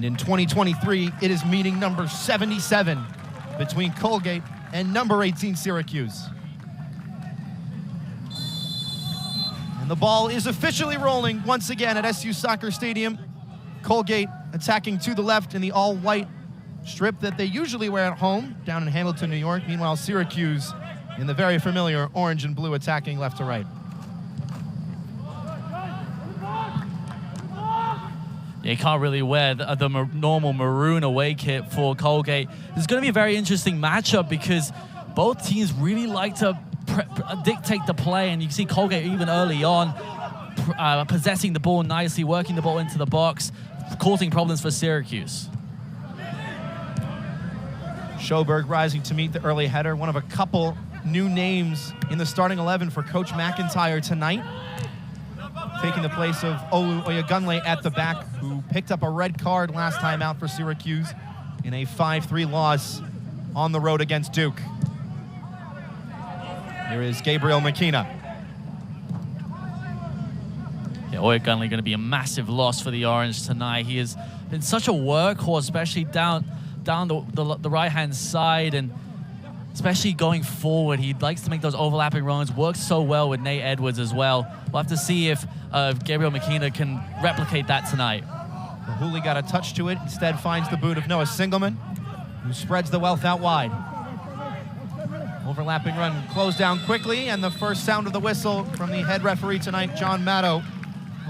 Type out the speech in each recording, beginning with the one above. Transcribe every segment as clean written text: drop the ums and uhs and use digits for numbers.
And in 2023, it is meeting number 77 between Colgate and number 18 Syracuse. And the ball is officially rolling once again at SU Soccer Stadium. Colgate attacking to the left in the all-white strip that they usually wear at home down in Hamilton, New York. Meanwhile, Syracuse in the very familiar orange and blue attacking left to right. You can't really wear the normal maroon away kit for Colgate. It's going to be a very interesting matchup because both teams really like to dictate the play, and you can see Colgate even early on possessing the ball nicely, working the ball into the box, causing problems for Syracuse. Schoberg rising to meet the early header, one of a couple new names in the starting 11 for Coach McIntyre tonight. Taking the place of Olu Oyagunle at the back, who picked up a red card last time out for Syracuse in a 5-3 loss on the road against Duke. Here is Gabriel McKenna. Yeah, Oyagunle going to be a massive loss for the Orange tonight. He has been such a workhorse, especially down the right-hand side, and especially going forward. He likes to make those overlapping runs, works so well with Nate Edwards as well. We'll have to see if Gabriel McKenna can replicate that tonight. Hooley got a touch to it, instead finds the boot of Noah Singelman, who spreads the wealth out wide. Overlapping run closed down quickly, and the first sound of the whistle from the head referee tonight, John Matto,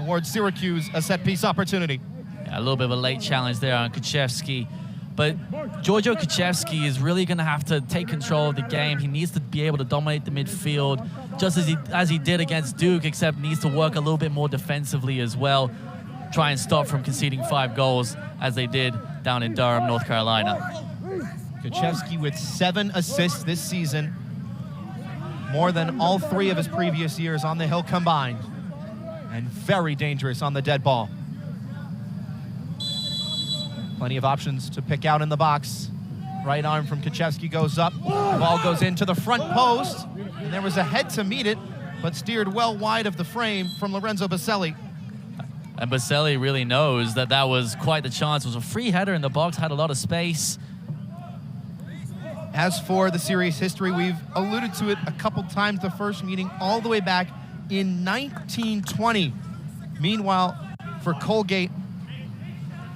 awards Syracuse a set-piece opportunity. Yeah, a little bit of a late challenge there on Kuchevsky. But Giorgio Kuchevsky is really going to have to take control of the game. He needs to be able to dominate the midfield, just as he did against Duke, except needs to work a little bit more defensively as well. Try and stop from conceding 5 goals, as they did down in Durham, North Carolina. Kuchevsky with 7 assists this season, more than all 3 of his previous years on the hill combined, and very dangerous on the dead ball. Plenty of options to pick out in the box. Right arm from Kuchevsky goes up. The ball goes into the front post. And there was a head to meet it, but steered well wide of the frame from Lorenzo Baselli. And Baselli really knows that that was quite the chance. It was a free header in the box, had a lot of space. As for the series history, we've alluded to it a couple times, the first meeting all the way back in 1920. Meanwhile, for Colgate,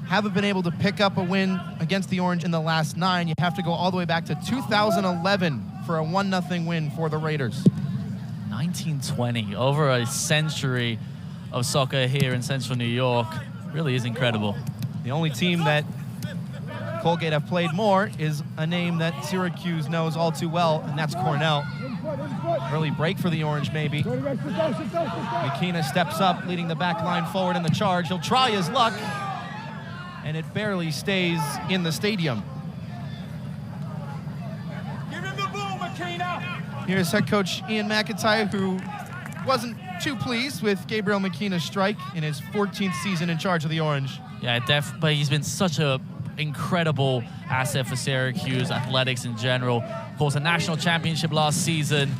haven't been able to pick up a win against the Orange in the last 9. You have to go all the way back to 2011 for a 1-0 win for the Raiders. 1920, over a century of soccer here in Central New York. Really is incredible. The only team that Colgate have played more is a name that Syracuse knows all too well, and that's Cornell. Early break for the Orange, maybe. McKenna steps up, leading the back line forward in the charge. He'll try his luck, and it barely stays in the stadium. Give him the ball, McKenna. Here's head coach Ian McIntyre, who wasn't too pleased with Gabriel McKenna's strike in his 14th season in charge of the Orange. Yeah, but he's been such an incredible asset for Syracuse athletics in general. Of course, a national championship last season,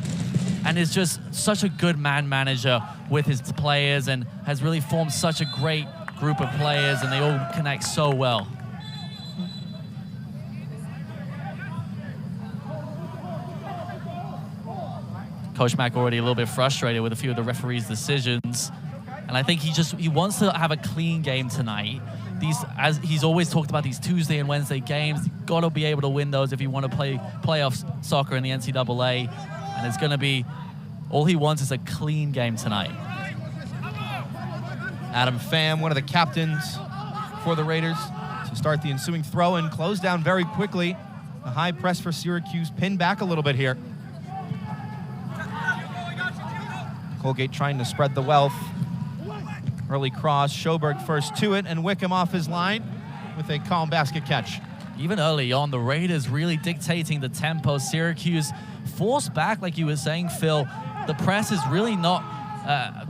and is just such a good man manager with his players, and has really formed such a great group of players, and they all connect so well. Coach Mack already a little bit frustrated with a few of the referees' decisions, and I think he wants to have a clean game tonight. As he's always talked about, these Tuesday and Wednesday games, you've got to be able to win those if you want to play playoff soccer in the NCAA, and it's going to be, all he wants is a clean game tonight. Adam Pham, one of the captains for the Raiders, to start the ensuing throw and close down very quickly. A high press for Syracuse, pinned back a little bit here. Colgate trying to spread the wealth. Early cross, Schoberg first to it, and Wickham off his line with a calm basket catch. Even early on, the Raiders really dictating the tempo. Syracuse forced back, like you were saying, Phil. The press is really not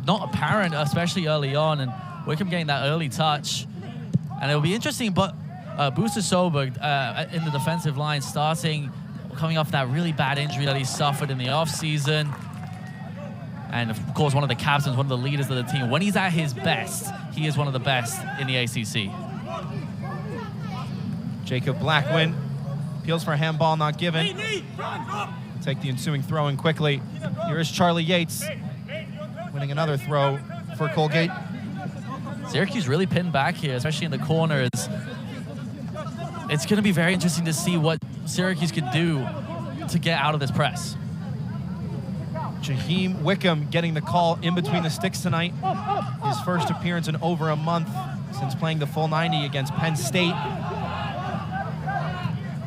apparent, especially early on, and Wickham getting that early touch. And it'll be interesting, but Booster Schoberg in the defensive line, coming off that really bad injury that he suffered in the offseason. And of course, one of the captains, one of the leaders of the team. When he's at his best, he is one of the best in the ACC. Jacob Blackman appeals for a handball, not given. Take the ensuing throw in quickly. Here is Charlie Yates winning another throw for Colgate. Syracuse really pinned back here, especially in the corners. It's going to be very interesting to see what Syracuse can do to get out of this press. Jaheim Wickham getting the call in between the sticks tonight. His first appearance in over a month since playing the full 90 against Penn State.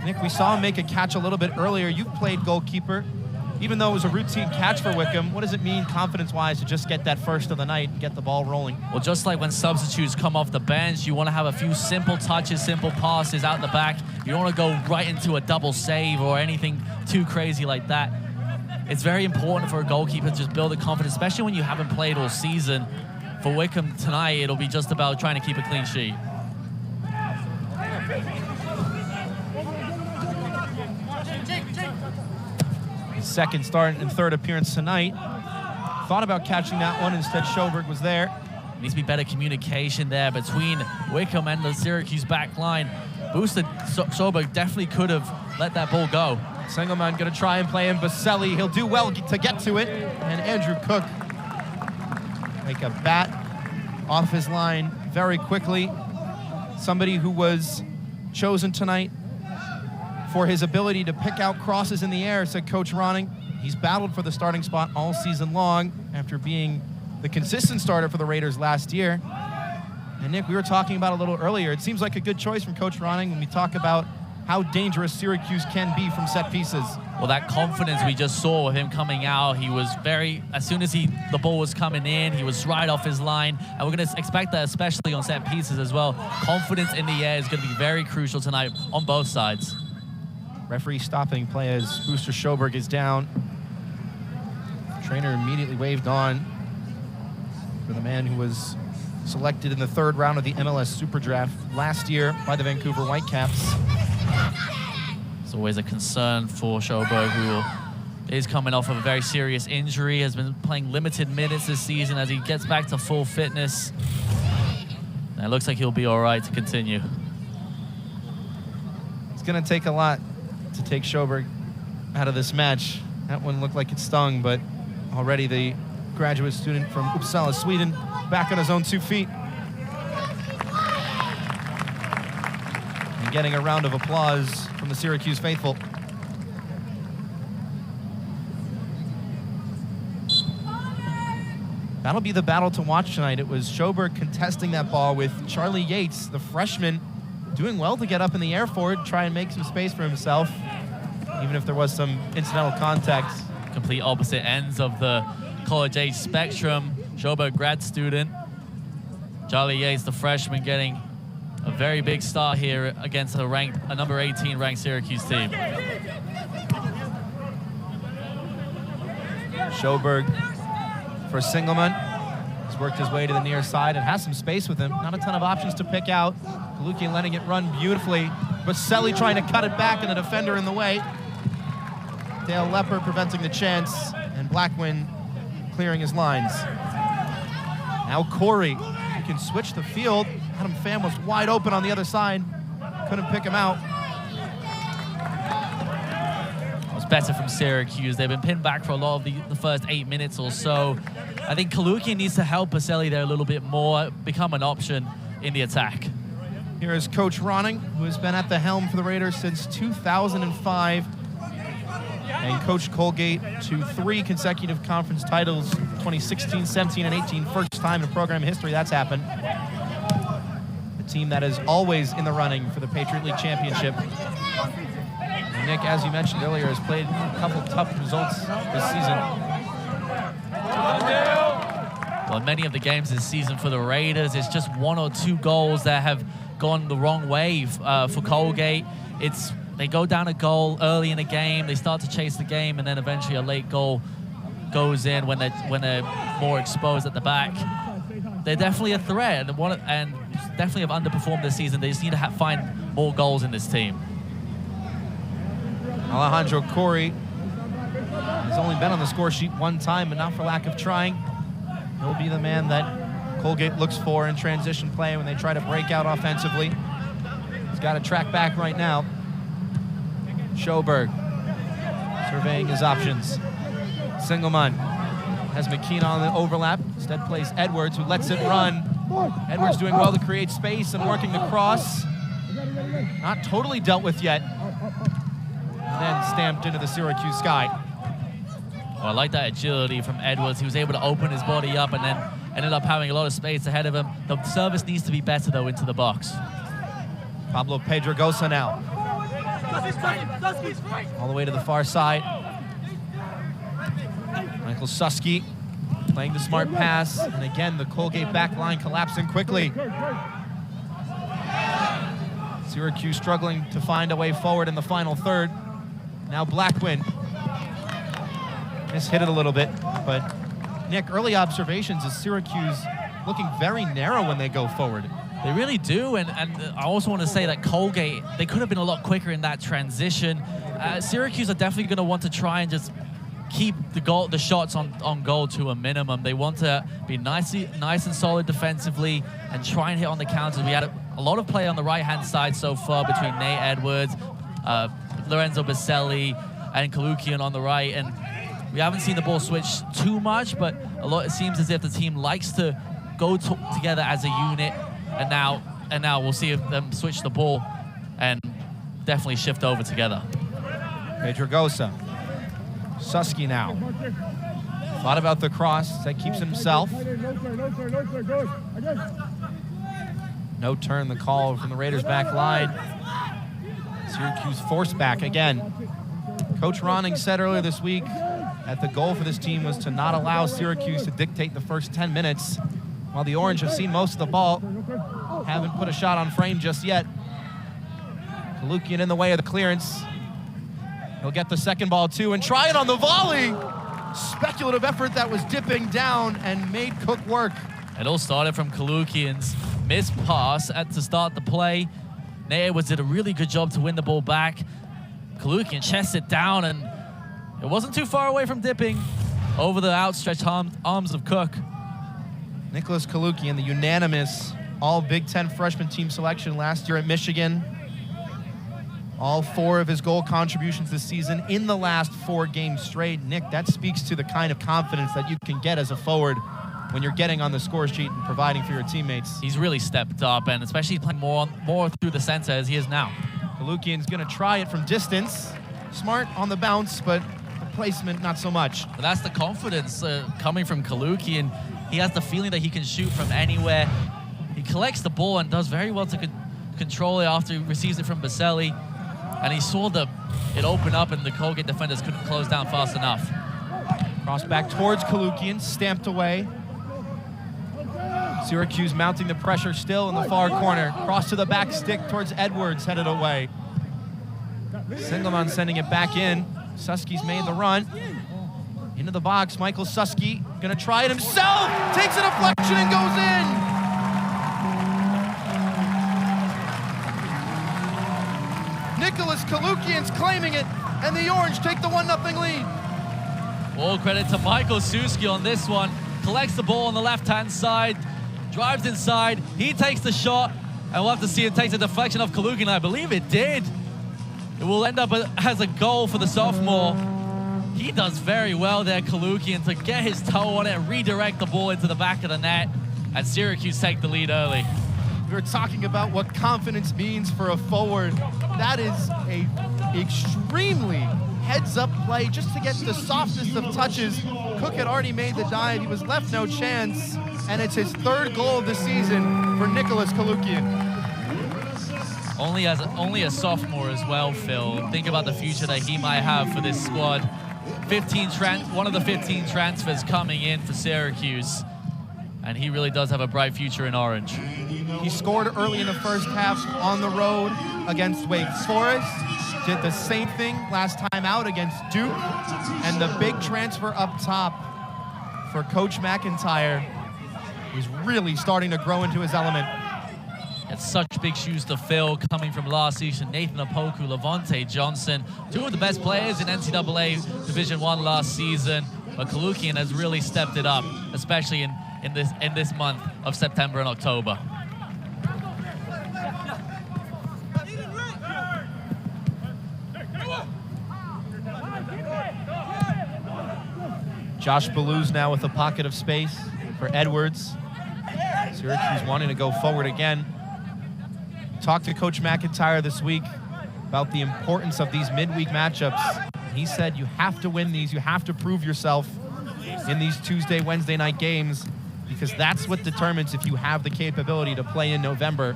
Nick, we saw him make a catch a little bit earlier. You've played goalkeeper. Even though it was a routine catch for Wickham, what does it mean confidence-wise to just get that first of the night and get the ball rolling? Well, just like when substitutes come off the bench, you want to have a few simple touches, simple passes out the back. You don't want to go right into a double save or anything too crazy like that. It's very important for a goalkeeper to just build the confidence, especially when you haven't played all season. For Wickham tonight, it'll be just about trying to keep a clean sheet. His second start and third appearance tonight. Thought about catching that one, instead Schoberg was there. Needs to be better communication there between Wickham and the Syracuse back line. Boosted Schoberg definitely could have let that ball go. Sengelman going to try and play in Baselli. He'll do well to get to it. And Andrew Cook make a bat off his line very quickly. Somebody who was chosen tonight for his ability to pick out crosses in the air, said Coach Ronning. He's battled for the starting spot all season long after being the consistent starter for the Raiders last year. And Nick, we were talking about a little earlier, it seems like a good choice from Coach Ronning when we talk about how dangerous Syracuse can be from set pieces. Well, that confidence we just saw with him coming out, he was very, as soon as the ball was coming in, he was right off his line. And we're going to expect that especially on set pieces as well. Confidence in the air is going to be very crucial tonight on both sides. Referee stopping play as Booster Schoberg is down. Trainer immediately waved on for the man who was selected in the third round of the MLS Super Draft last year by the Vancouver Whitecaps. It's always a concern for Schoberg, who is coming off of a very serious injury, has been playing limited minutes this season as he gets back to full fitness. And it looks like he'll be all right to continue. It's going to take a lot to take Schoberg out of this match. That one looked like it stung, but already the graduate student from Uppsala, Sweden, back on his own 2 feet. And getting a round of applause from the Syracuse faithful. That'll be the battle to watch tonight. It was Schoberg contesting that ball with Charlie Yates, the freshman, doing well to get up in the air for it, try and make some space for himself, even if there was some incidental contact. Complete opposite ends of the college age spectrum. Schoberg, grad student. Charlie Yates, the freshman, getting a very big start here against a number 18 ranked Syracuse team. Schoberg for Sengelman. He's worked his way to the near side and has some space with him. Not a ton of options to pick out. Kalukian letting it run beautifully. Baselli trying to cut it back and the defender in the way. Dale Lepper preventing the chance, and Blackman clearing his lines. Now Corey, he can switch the field. Adam Pham was wide open on the other side. Couldn't pick him out. It was better from Syracuse. They've been pinned back for a lot of the first 8 minutes or so. I think Kalukian needs to help Baselli there a little bit more, become an option in the attack. Here is Coach Ronning, who has been at the helm for the Raiders since 2005. And Coach Colgate to 3 consecutive conference titles, 2016, 17, and 18. First time in program history that's happened. A team that is always in the running for the Patriot League Championship. And Nick, as you mentioned earlier, has played a couple tough results this season. Well, in many of the games this season for the Raiders, it's just 1 or 2 goals that have gone the wrong way for Colgate. They go down a goal early in a game, they start to chase the game, and then eventually a late goal goes in when they're more exposed at the back. They're definitely a threat, and definitely have underperformed this season. They just need to find more goals in this team. Alejandro Corey has only been on the score sheet 1 time, but not for lack of trying. He'll be the man that Colgate looks for in transition play when they try to break out offensively. He's He's got to track back right now. Schoberg surveying his options. Singelman has McKean on the overlap. Instead plays Edwards, who lets it run. Edwards doing well to create space and working the cross. Not totally dealt with yet. And then stamped into the Syracuse sky. Well, I like that agility from Edwards. He was able to open his body up and then ended up having a lot of space ahead of him. The service needs to be better, though, into the box. Pablo Pedregosa now. All the way to the far side. Michael Susky playing the smart pass. And again, the Colgate back line collapsing quickly. Syracuse struggling to find a way forward in the final third. Now Blackwind. Hit it a little bit, but Nick, early observations is Syracuse looking very narrow when they go forward. They really do, and I also want to say that Colgate, they could have been a lot quicker in that transition. Syracuse are definitely going to want to try and just keep the shots on goal to a minimum. They want to be nice and solid defensively and try and hit on the counters. We had a lot of play on the right-hand side so far between Nate Edwards, Lorenzo Baselli, and Kalukian on the right, and we haven't seen the ball switch too much, but it seems as if the team likes to go together as a unit, and now we'll see if them switch the ball and definitely shift over together. Pedregosa. Susky now. Thought about the cross. That keeps himself. No turn, the call from the Raiders back line. Syracuse forced back again. Coach Ronning said earlier this week that the goal for this team was to not allow Syracuse to dictate the first 10 minutes. While the Orange have seen most of the ball, haven't put a shot on frame just yet. Kalukian in the way of the clearance. He'll get the second ball too and try it on the volley. Speculative effort that was dipping down and made Cook work. It all started from Kalukian's missed pass to start the play. Nate Edwards did a really good job to win the ball back. Kalukian chests it down, and it wasn't too far away from dipping over the outstretched arms of Cook. Nicholas Kalukian, the unanimous all Big Ten freshman team selection last year at Michigan. All 4 of his goal contributions this season in the last 4 games straight. Nick, that speaks to the kind of confidence that you can get as a forward when you're getting on the score sheet and providing for your teammates. He's really stepped up, and especially playing more through the center as he is now. Kalukian's going to try it from distance. Smart on the bounce, but the placement not so much. But that's the confidence coming from Kalukian. He has the feeling that he can shoot from anywhere. He collects the ball and does very well to control it after he receives it from Baselli. And he saw it open up, and the Colgate defenders couldn't close down fast enough. Cross back towards Kalukian, stamped away. Syracuse mounting the pressure still in the far corner. Cross to the back stick towards Edwards, headed away. Singelman sending it back in. Susky's made the run. Into the box, Michael Susky gonna try it himself. Takes a deflection and goes in. Nicholas Kalukian's claiming it, and the Orange take the 1-0 lead. All credit to Michael Susky on this one. Collects the ball on the left-hand side, drives inside, he takes the shot, and we'll have to see it takes a deflection off Kalukian. I believe it did. It will end up as a goal for the sophomore. He does very well there, Kalukian, to get his toe on it and redirect the ball into the back of the net, and Syracuse take the lead early. We were talking about what confidence means for a forward. That is a extremely heads-up play just to get the softest of touches. Cook had already made the dive. He was left no chance, and it's his 3rd goal of the season for Nicholas Kalukian. Only a sophomore as well, Phil. Think about the future that he might have for this squad. One of the 15 transfers coming in for Syracuse, and he really does have a bright future in Orange. He scored early in the first half on the road against Wake Forest. Did the same thing last time out against Duke. And the big transfer up top for Coach McIntyre is really starting to grow into his element. It's such big shoes to fill coming from last season. Nathan Opoku, Levante Johnson, 2 of the best players in NCAA Division I last season. But Kalukian has really stepped it up, especially in this month of September and October. Josh Balluz now with a pocket of space for Edwards. Syracuse wanting to go forward again. Talked to Coach McIntyre this week about the importance of these midweek matchups. He said you have to win these, you have to prove yourself in these Tuesday, Wednesday night games, because that's what determines if you have the capability to play in November.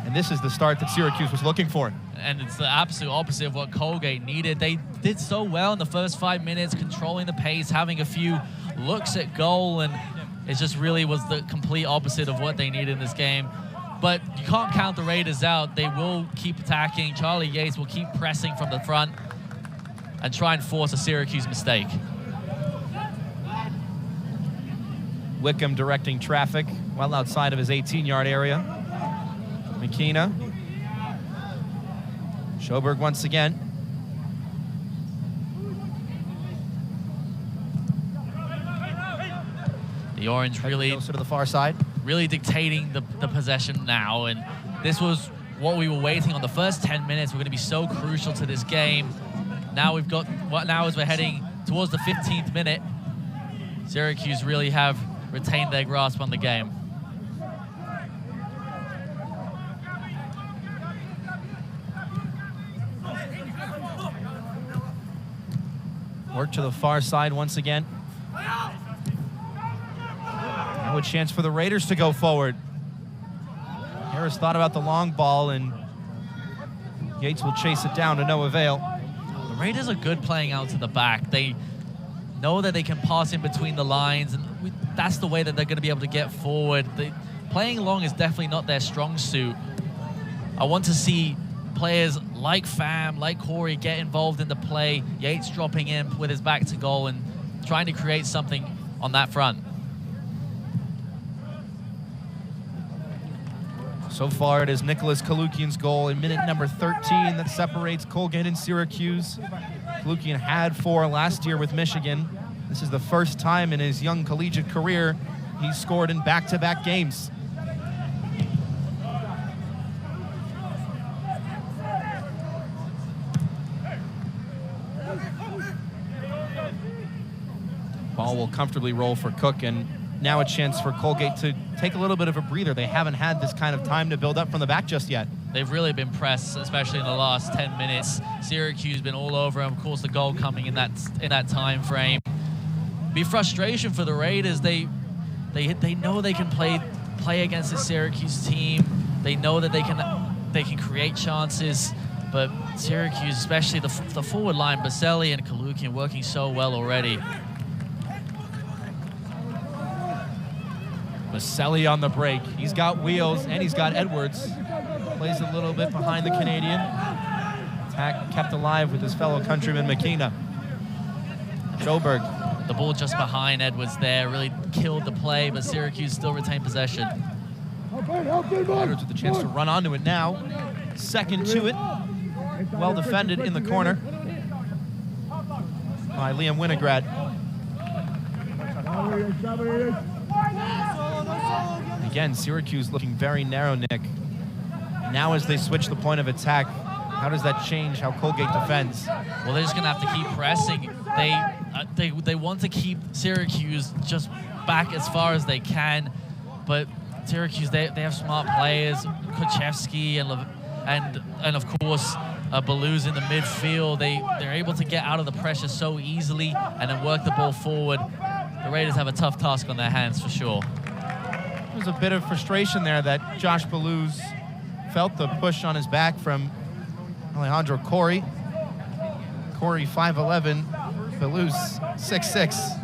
And this is the start that Syracuse was looking for. And it's the absolute opposite of what Colgate needed. They did so well in the first 5 minutes, controlling the pace, having a few looks at goal, and it just really was the complete opposite of what they needed in this game. But you can't count the Raiders out. They will keep attacking. Charlie Yates will keep pressing from the front and try and force a Syracuse mistake. Wickham directing traffic well outside of his 18-yard area. McKenna. Schoberg once again. The Orange really closer to the far side. Really dictating the possession now, and this was what we were waiting on. The first 10 minutes were going to be so crucial to this game. Now we've got, now as we're heading towards the 15th minute, Syracuse really have retained their grasp on the game. Work to the far side once again. Now a chance for the Raiders to go forward. Harris thought about the long ball, and Yates will chase it down to no avail. The Raiders are good playing out to the back. They know that they can pass in between the lines, and that's the way that they're going to be able to get forward. Playing long is definitely not their strong suit. I want to see players like Pham, like Corey get involved in the play. Yates dropping in with his back to goal and trying to create something on that front. So far, it is Nicholas Kalukian's goal in minute number 13 that separates Colgate and Syracuse. Kalukian had 4 last year with Michigan. This is the first time in his young collegiate career he's scored in back-to-back games. Ball will comfortably roll for Cook, and now a chance for Colgate to take a little bit of a breather. They haven't had this kind of time to build up from the back just yet. They've really been pressed, especially in the last 10 minutes. Syracuse been all over them. Of course, the goal coming in that time frame. Be frustration for the Raiders. They know they can play against the Syracuse team. They know that they can create chances. But Syracuse, especially the forward line, Baselli and Kalukian, working so well already. Baselli on the break. He's got wheels, and he's got Edwards. Plays a little bit behind the Canadian. Attack kept alive with his fellow countryman, McKenna. Schoberg. The ball just behind Edwards there really killed the play, but Syracuse still retained possession. Edwards with the chance to run onto it now. Second to it. Well defended in the corner by Liam Winograd. Again, Syracuse looking very narrow, Nick. Now as they switch the point of attack, how does that change how Colgate defends? Well, they're just going to have to keep pressing. They want to keep Syracuse just back as far as they can, but Syracuse, they have smart players, Kuchevsky and of course Balluz in the midfield. They're able to get out of the pressure so easily and then work the ball forward. The Raiders have a tough task on their hands for sure. There's a bit of frustration there that Josh Balluz felt the push on his back from Alejandro Corey. Corey 5'11", Balluz 6'6".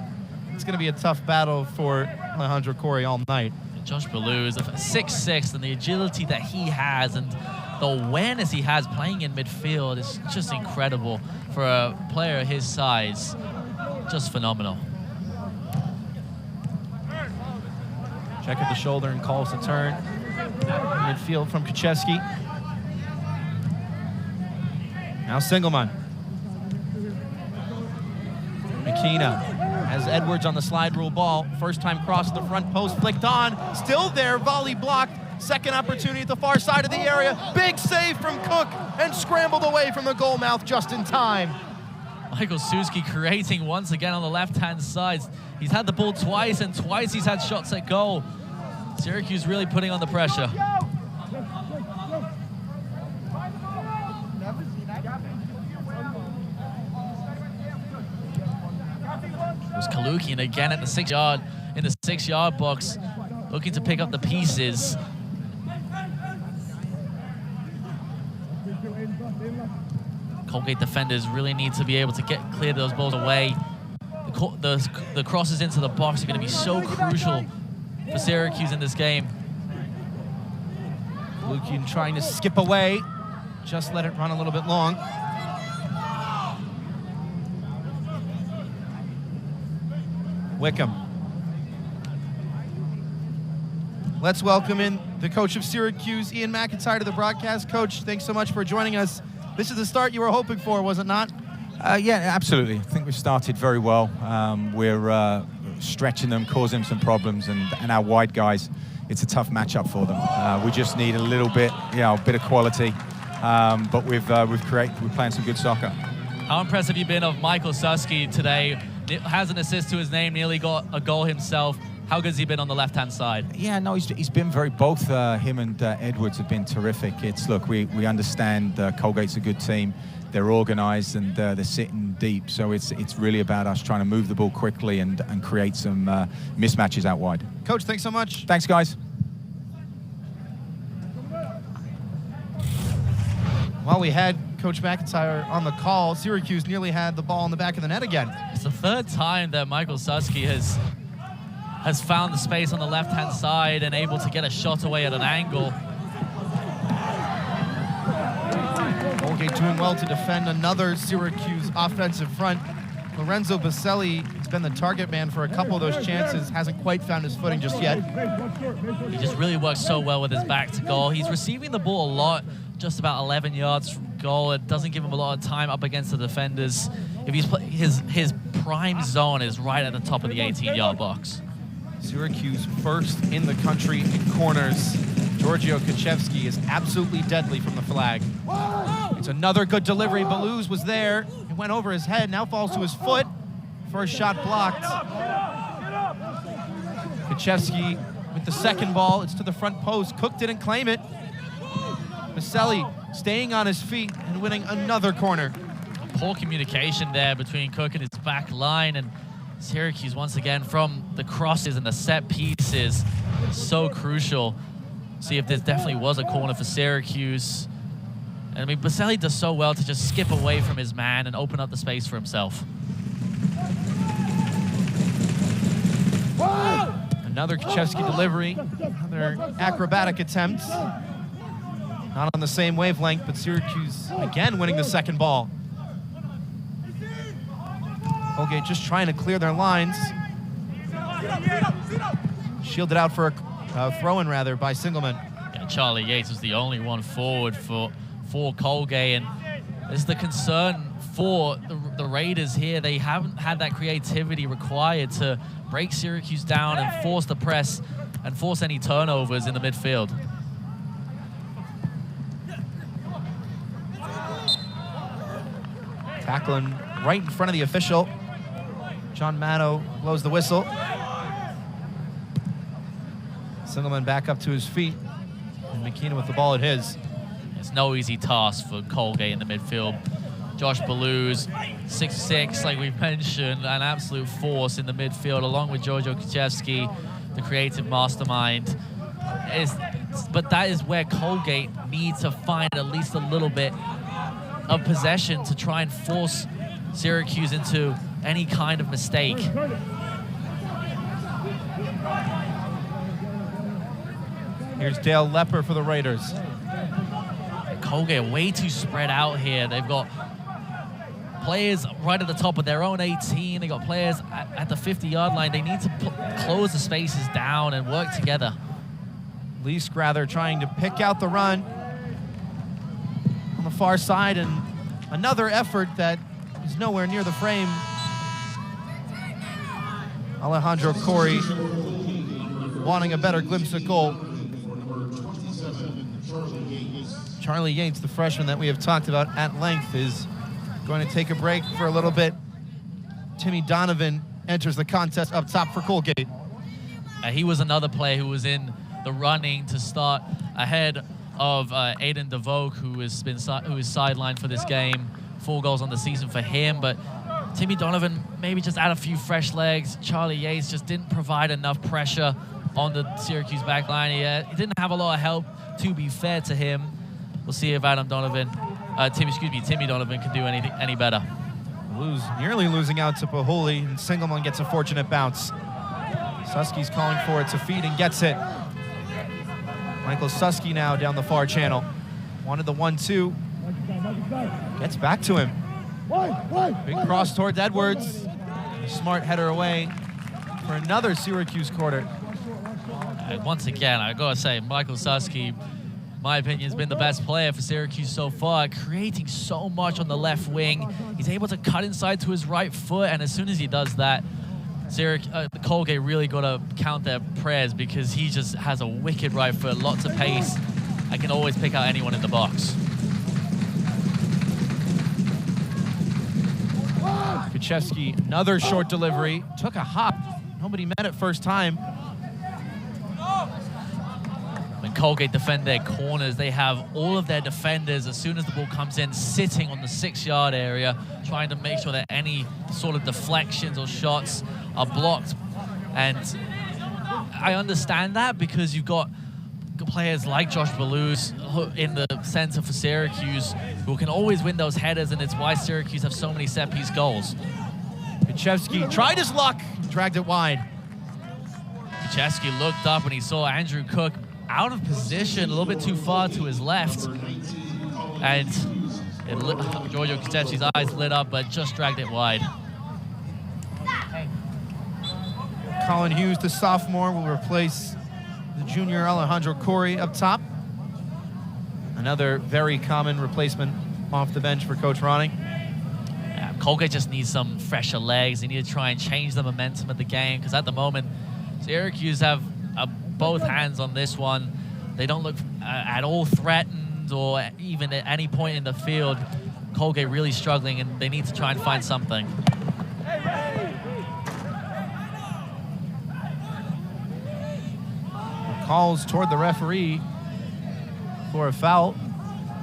It's going to be a tough battle for Alejandro Corey all night. Josh Balluz, 6'6", and the agility that he has and the awareness he has playing in midfield is just incredible for a player his size. Just phenomenal. Check at the shoulder and calls the turn. Midfield from Kuchevsky. Now Singelman. McKenna has Edwards on the slide rule ball. First time cross the front post, flicked on. Still there, volley blocked. Second opportunity at the far side of the area. Big save from Cook and scrambled away from the goal mouth just in time. Michael Suski creating once again on the left-hand side. He's had the ball twice, and twice he's had shots at goal. Syracuse really putting on the pressure. It was Kalukian again at the 6-yard box, looking to pick up the pieces. Colgate defenders really need to be able to clear those balls away. The crosses into the box are going to be so crucial for Syracuse in this game. Kalukian trying to skip away. Just let it run a little bit long. Wickham. Let's welcome in the coach of Syracuse, Ian McIntyre, to the broadcast. Coach, thanks so much for joining us. This is the start you were hoping for, was it not? Yeah, absolutely. I think we've started very well. We're stretching them, causing them some problems, and our wide guys, it's a tough matchup for them. We just need a little bit, a bit of quality. But we're playing some good soccer. How impressed have you been of Michael Suski today? Has an assist to his name, nearly got a goal himself. How good has he been on the left-hand side? Yeah, no, he's been both him and Edwards have been terrific. Look, we understand Colgate's a good team. They're organized and they're sitting deep. So it's really about us trying to move the ball quickly and create some mismatches out wide. Coach, thanks so much. Thanks, guys. While we had Coach McIntyre on the call, Syracuse nearly had the ball in the back of the net again. It's the third time that Michael Suski has found the space on the left-hand side and able to get a shot away at an angle. Colgate doing well to defend another Syracuse offensive front. Lorenzo Baselli has been the target man for a couple of those chances, hasn't quite found his footing just yet. He just really works so well with his back to goal. He's receiving the ball a lot, just about 11 yards from goal. It doesn't give him a lot of time up against the defenders. If his prime zone is right at the top of the 18-yard box. Syracuse first in the country in corners. Giorgio Kaczewski is absolutely deadly from the flag. It's another good delivery. Baluz was there. It went over his head, now falls to his foot. First shot blocked. Kaczewski with the second ball. It's to the front post. Cook didn't claim it. Baselli staying on his feet and winning another corner. Poor communication there between Cook and his back line, and Syracuse once again from the crosses and the set pieces. So crucial. See if this definitely was a corner for Syracuse. And I mean, Baselli does so well to just skip away from his man and open up the space for himself. Another Kaczewski delivery, another acrobatic attempt. Not on the same wavelength, but Syracuse again winning the second ball. Colgate just trying to clear their lines. Shielded out for a throw-in, rather, by Singleman. Yeah, Charlie Yates was the only one forward for Colgate, and this is the concern for the Raiders here. They haven't had that creativity required to break Syracuse down and force the press and force any turnovers in the midfield. Tackling right in front of the official. John Matto blows the whistle. Singleman back up to his feet, and McKenna with the ball at his. It's no easy task for Colgate in the midfield. Josh Baluz, 6'6", like we've mentioned, an absolute force in the midfield, along with Giorgio Kaczewski, the creative mastermind. But that is where Colgate needs to find at least a little bit of possession to try and force Syracuse into any kind of mistake. Here's Dale Lepper for the Raiders. Colgate are way too spread out here. They've got players right at the top of their own 18. They've got players at the 50-yard line. They need to close the spaces down and work together. Lee Scrather trying to pick out the run on the far side, and another effort that is nowhere near the frame. Alejandro Corey wanting a better glimpse of goal. Charlie Yates, the freshman that we have talked about at length, is going to take a break for a little bit. Timmy Donovan enters the contest up top for Colgate. He was another player who was in the running to start ahead of Aiden DeVoe, who is sidelined for this game. 4 goals on the season for him, but Timmy Donovan maybe just add a few fresh legs. Charlie Yates just didn't provide enough pressure on the Syracuse back line. He didn't have a lot of help, to be fair to him. We'll see if Timmy Donovan can do any better. Nearly losing out to Pahuli, and Singelman gets a fortunate bounce. Susky's calling for it to feed and gets it. Michael Susky now down the far channel. Wanted the 1-2. Gets back to him. Big cross towards Edwards. Smart header away for another Syracuse quarter. Once again, I gotta say, Michael Susky, my opinion, has been the best player for Syracuse so far, creating so much on the left wing. He's able to cut inside to his right foot, and as soon as he does that, Colgate really got to count their prayers, because he just has a wicked right foot, lots of pace, and can always pick out anyone in the box. Kuchevsky, another short delivery, took a hop. Nobody met it first time. When Colgate defend their corners, they have all of their defenders, as soon as the ball comes in, sitting on the 6-yard area, trying to make sure that any sort of deflections or shots are blocked. And I understand that, because you've got players like Josh Balluz in the center for Syracuse who can always win those headers, and it's why Syracuse have so many set-piece goals. Kuchevsky tried his luck, dragged it wide. Kuchevsky looked up and he saw Andrew Cook out of position, a little bit too far to his left, and Giorgio Kuchevsky's eyes lit up, but just dragged it wide. Colin Hughes, the sophomore, will replace the junior Alejandro Corey up top. Another very common replacement off the bench for Coach Ronning. Yeah, Colgate just needs some fresher legs. They need to try and change the momentum of the game, because at the moment, Syracuse have both hands on this one. They don't look at all threatened, or even at any point in the field. Colgate really struggling, and they need to try and find something. Calls toward the referee for a foul.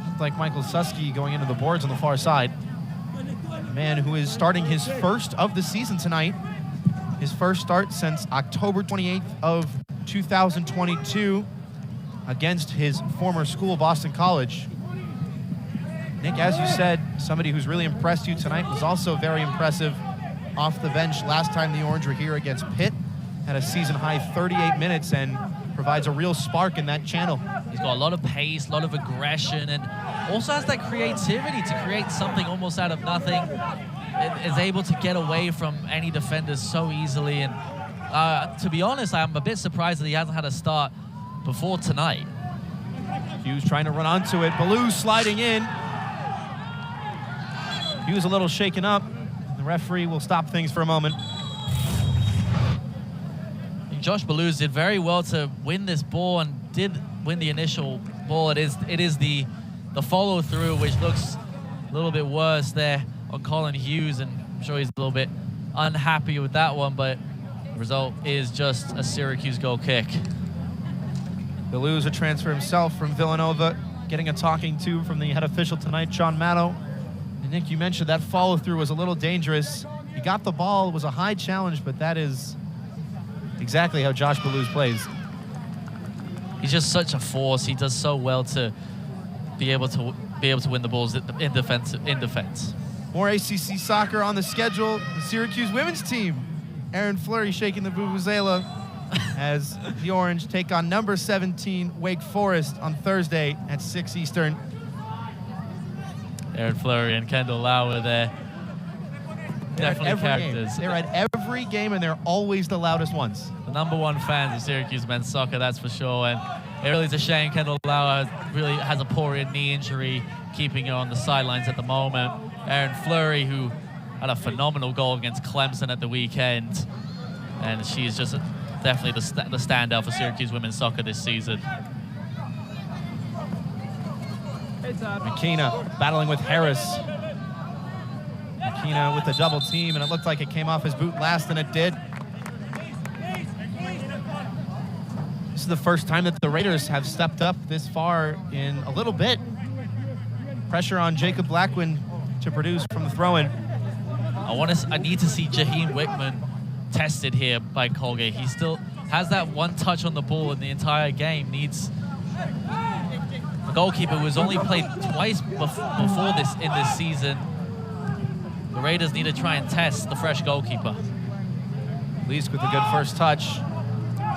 Looked like Michael Susky going into the boards on the far side. A man who is starting his first of the season tonight. His first start since October 28th of 2022 against his former school, Boston College. Nick, as you said, somebody who's really impressed you tonight was also very impressive off the bench last time the Orange were here against Pitt. Had a season-high 38 minutes and provides a real spark in that channel. He's got a lot of pace, a lot of aggression, and also has that creativity to create something almost out of nothing. Is able to get away from any defenders so easily, and to be honest, I'm a bit surprised that he hasn't had a start before tonight. Hughes trying to run onto it. Ballou sliding in. Hughes a little shaken up. The referee will stop things for a moment. Josh Balluz did very well to win this ball, and did win the initial ball. It is the follow-through which looks a little bit worse there on Colin Hughes, and I'm sure he's a little bit unhappy with that one, but the result is just a Syracuse goal kick. Balluz, a transfer himself from Villanova, getting a talking to from the head official tonight, John Matto. And Nick, you mentioned that follow-through was a little dangerous. He got the ball, it was a high challenge, but that is exactly how Josh Balluz plays. He's just such a force. He does so well to be able to win the balls in defense. More ACC soccer on the schedule. The Syracuse women's team. Aaron Fleury shaking the vuvuzela as the Orange take on number 17 Wake Forest on Thursday at 6 Eastern. Aaron Fleury and Kendall Lauer there. Definitely characters. They're at every game, and they're always the loudest ones. The #1 fans of Syracuse men's soccer, that's for sure. And it really is a shame Kendall Lauer really has a poor knee injury, keeping her on the sidelines at the moment. Aaron Fleury, who had a phenomenal goal against Clemson at the weekend, and she's just definitely the standout for Syracuse women's soccer this season. McKenna battling with Harris. McKenna with a double team, and it looked like it came off his boot last, and it did. This is the first time that the Raiders have stepped up this far in a little bit. Pressure on Jacob Blackwin to produce from the throw-in. I need to see Jaheim Wickman tested here by Colgate. He still has that one touch on the ball in the entire game. Needs a goalkeeper who has only played twice before this in this season. The Raiders need to try and test the fresh goalkeeper. Least with a good first touch.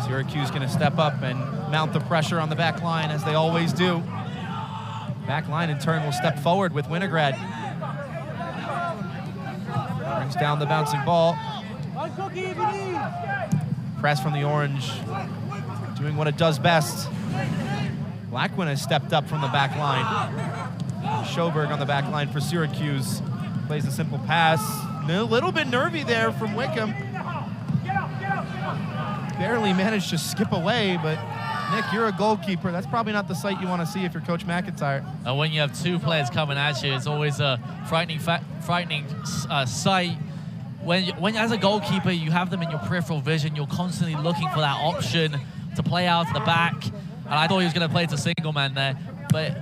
Syracuse going to step up and mount the pressure on the back line, as they always do. Back line, in turn, will step forward with Winograd. Brings down the bouncing ball. Press from the orange, doing what it does best. Blackwin has stepped up from the back line. Schoberg on the back line for Syracuse. Plays a simple pass. A little bit nervy there from Wickham. Barely managed to skip away, but Nick, you're a goalkeeper. That's probably not the sight you want to see if you're Coach McIntyre. And when you have two players coming at you, it's always a frightening sight. When as a goalkeeper, you have them in your peripheral vision, you're constantly looking for that option to play out to the back. And I thought he was going to play to single man there, but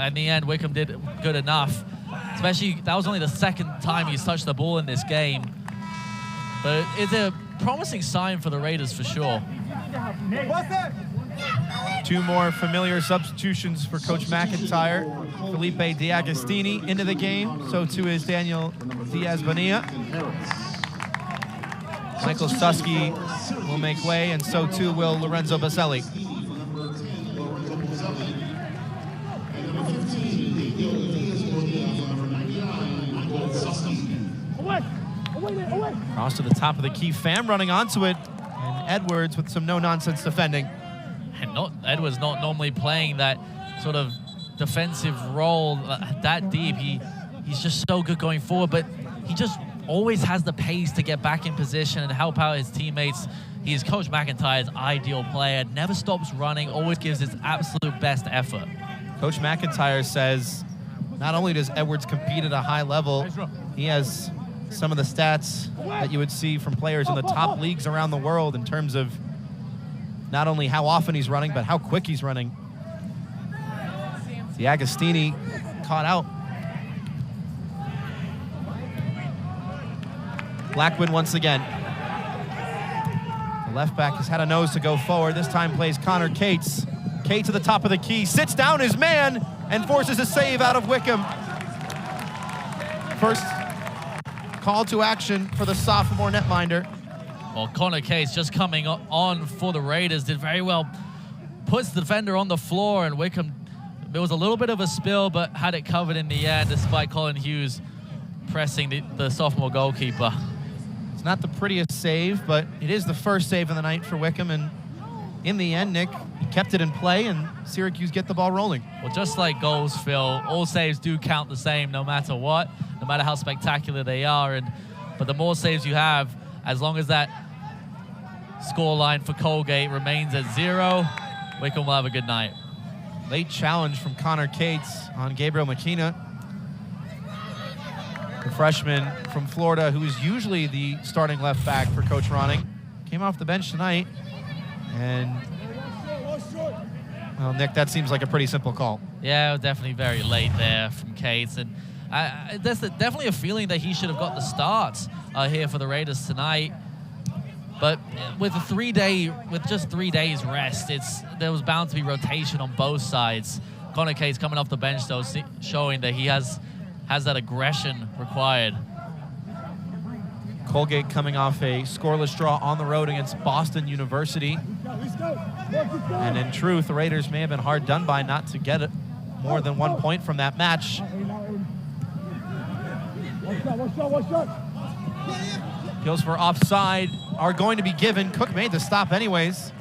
in the end, Wickham did good enough. Especially, that was only the second time he's touched the ball in this game. But it's a promising sign for the Raiders for sure. Two more familiar substitutions for Coach McIntyre. Felipe D'Agostini into the game. So too is Daniel Diaz-Bonilla. Michael Susky will make way, and so too will Lorenzo Baselli. Cross to the top of the key. Pham running onto it, and Edwards with some no-nonsense defending. And Edwards not normally playing that sort of defensive role that deep. He's just so good going forward, but he just always has the pace to get back in position and help out his teammates. He is Coach McIntyre's ideal player. Never stops running, always gives his absolute best effort. Coach McIntyre says not only does Edwards compete at a high level, he has some of the stats that you would see from players in the top leagues around the world in terms of not only how often he's running, but how quick he's running. D'Agostini caught out. Blackwin once again. The left back has had a nose to go forward. This time plays Connor Cates. Cates to the top of the key, sits down his man, and forces a save out of Wickham. First call to action for the sophomore netminder. Well, Connor Cates just coming on for the Raiders, did very well. Puts the defender on the floor, and Wickham, there was a little bit of a spill, but had it covered in the end, despite Colin Hughes pressing the sophomore goalkeeper. It's not the prettiest save, but it is the first save of the night for Wickham, and in the end, Nick, he kept it in play, and Syracuse get the ball rolling. Well, just like goals, Phil, all saves do count the same no matter what, no matter how spectacular they are. But the more saves you have, as long as that scoreline for Colgate remains at 0, Wickham will have a good night. Late challenge from Connor Cates on Gabriel McKenna. The freshman from Florida, who is usually the starting left back for Coach Ronning, came off the bench tonight. And, well, Nick, that seems like a pretty simple call. Yeah, definitely very late there from Cates. And there's definitely a feeling that he should have got the start here for the Raiders tonight. But with just 3 days rest, there was bound to be rotation on both sides. Connor Cates coming off the bench, though, showing that he has that aggression required. Colgate coming off a scoreless draw on the road against Boston University. And in truth, the Raiders may have been hard done by not to get more than 1 point from that match. Appeals for offside are going to be given. Cook made the stop anyways.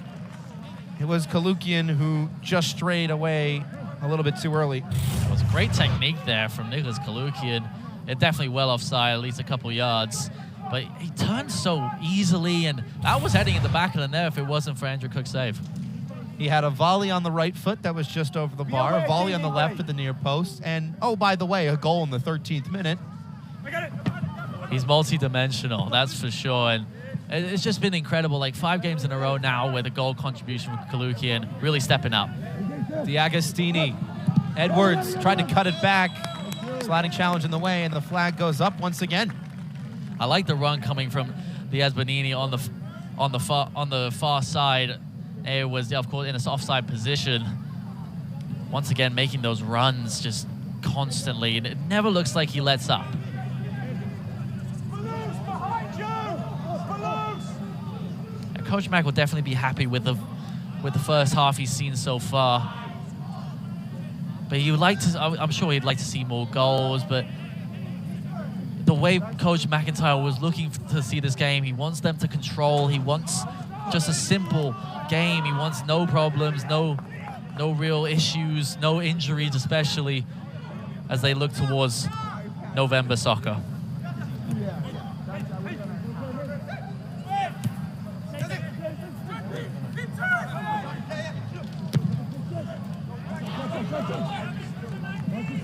It was Kalukian who just strayed away a little bit too early. It was great technique there from Nicholas Kalukian. It definitely well offside, at least a couple yards. But he turned so easily, and that was heading in the back of the net if it wasn't for Andrew Cook's save. He had a volley on the right foot that was just over the bar, a volley on the left at the near post, and, oh, by the way, a goal in the 13th minute. He's multi-dimensional, that's for sure. And it's just been incredible. Like 5 games in a row now with a goal contribution from Kalukian, really stepping up. D'Agostini. Edwards tried to cut it back. Sliding challenge in the way, and the flag goes up once again. I like the run coming from Diaz Bonini on the far side. It was, of course, in a offside position. Once again, making those runs just constantly, and it never looks like he lets up. And Coach Mack will definitely be happy with the first half he's seen so far. But he would like to, I'm sure he'd like to see more goals, but the way Coach McIntyre was looking to see this game, he wants them to control, he wants just a simple game, he wants no problems, no real issues, no injuries, especially as they look towards November soccer.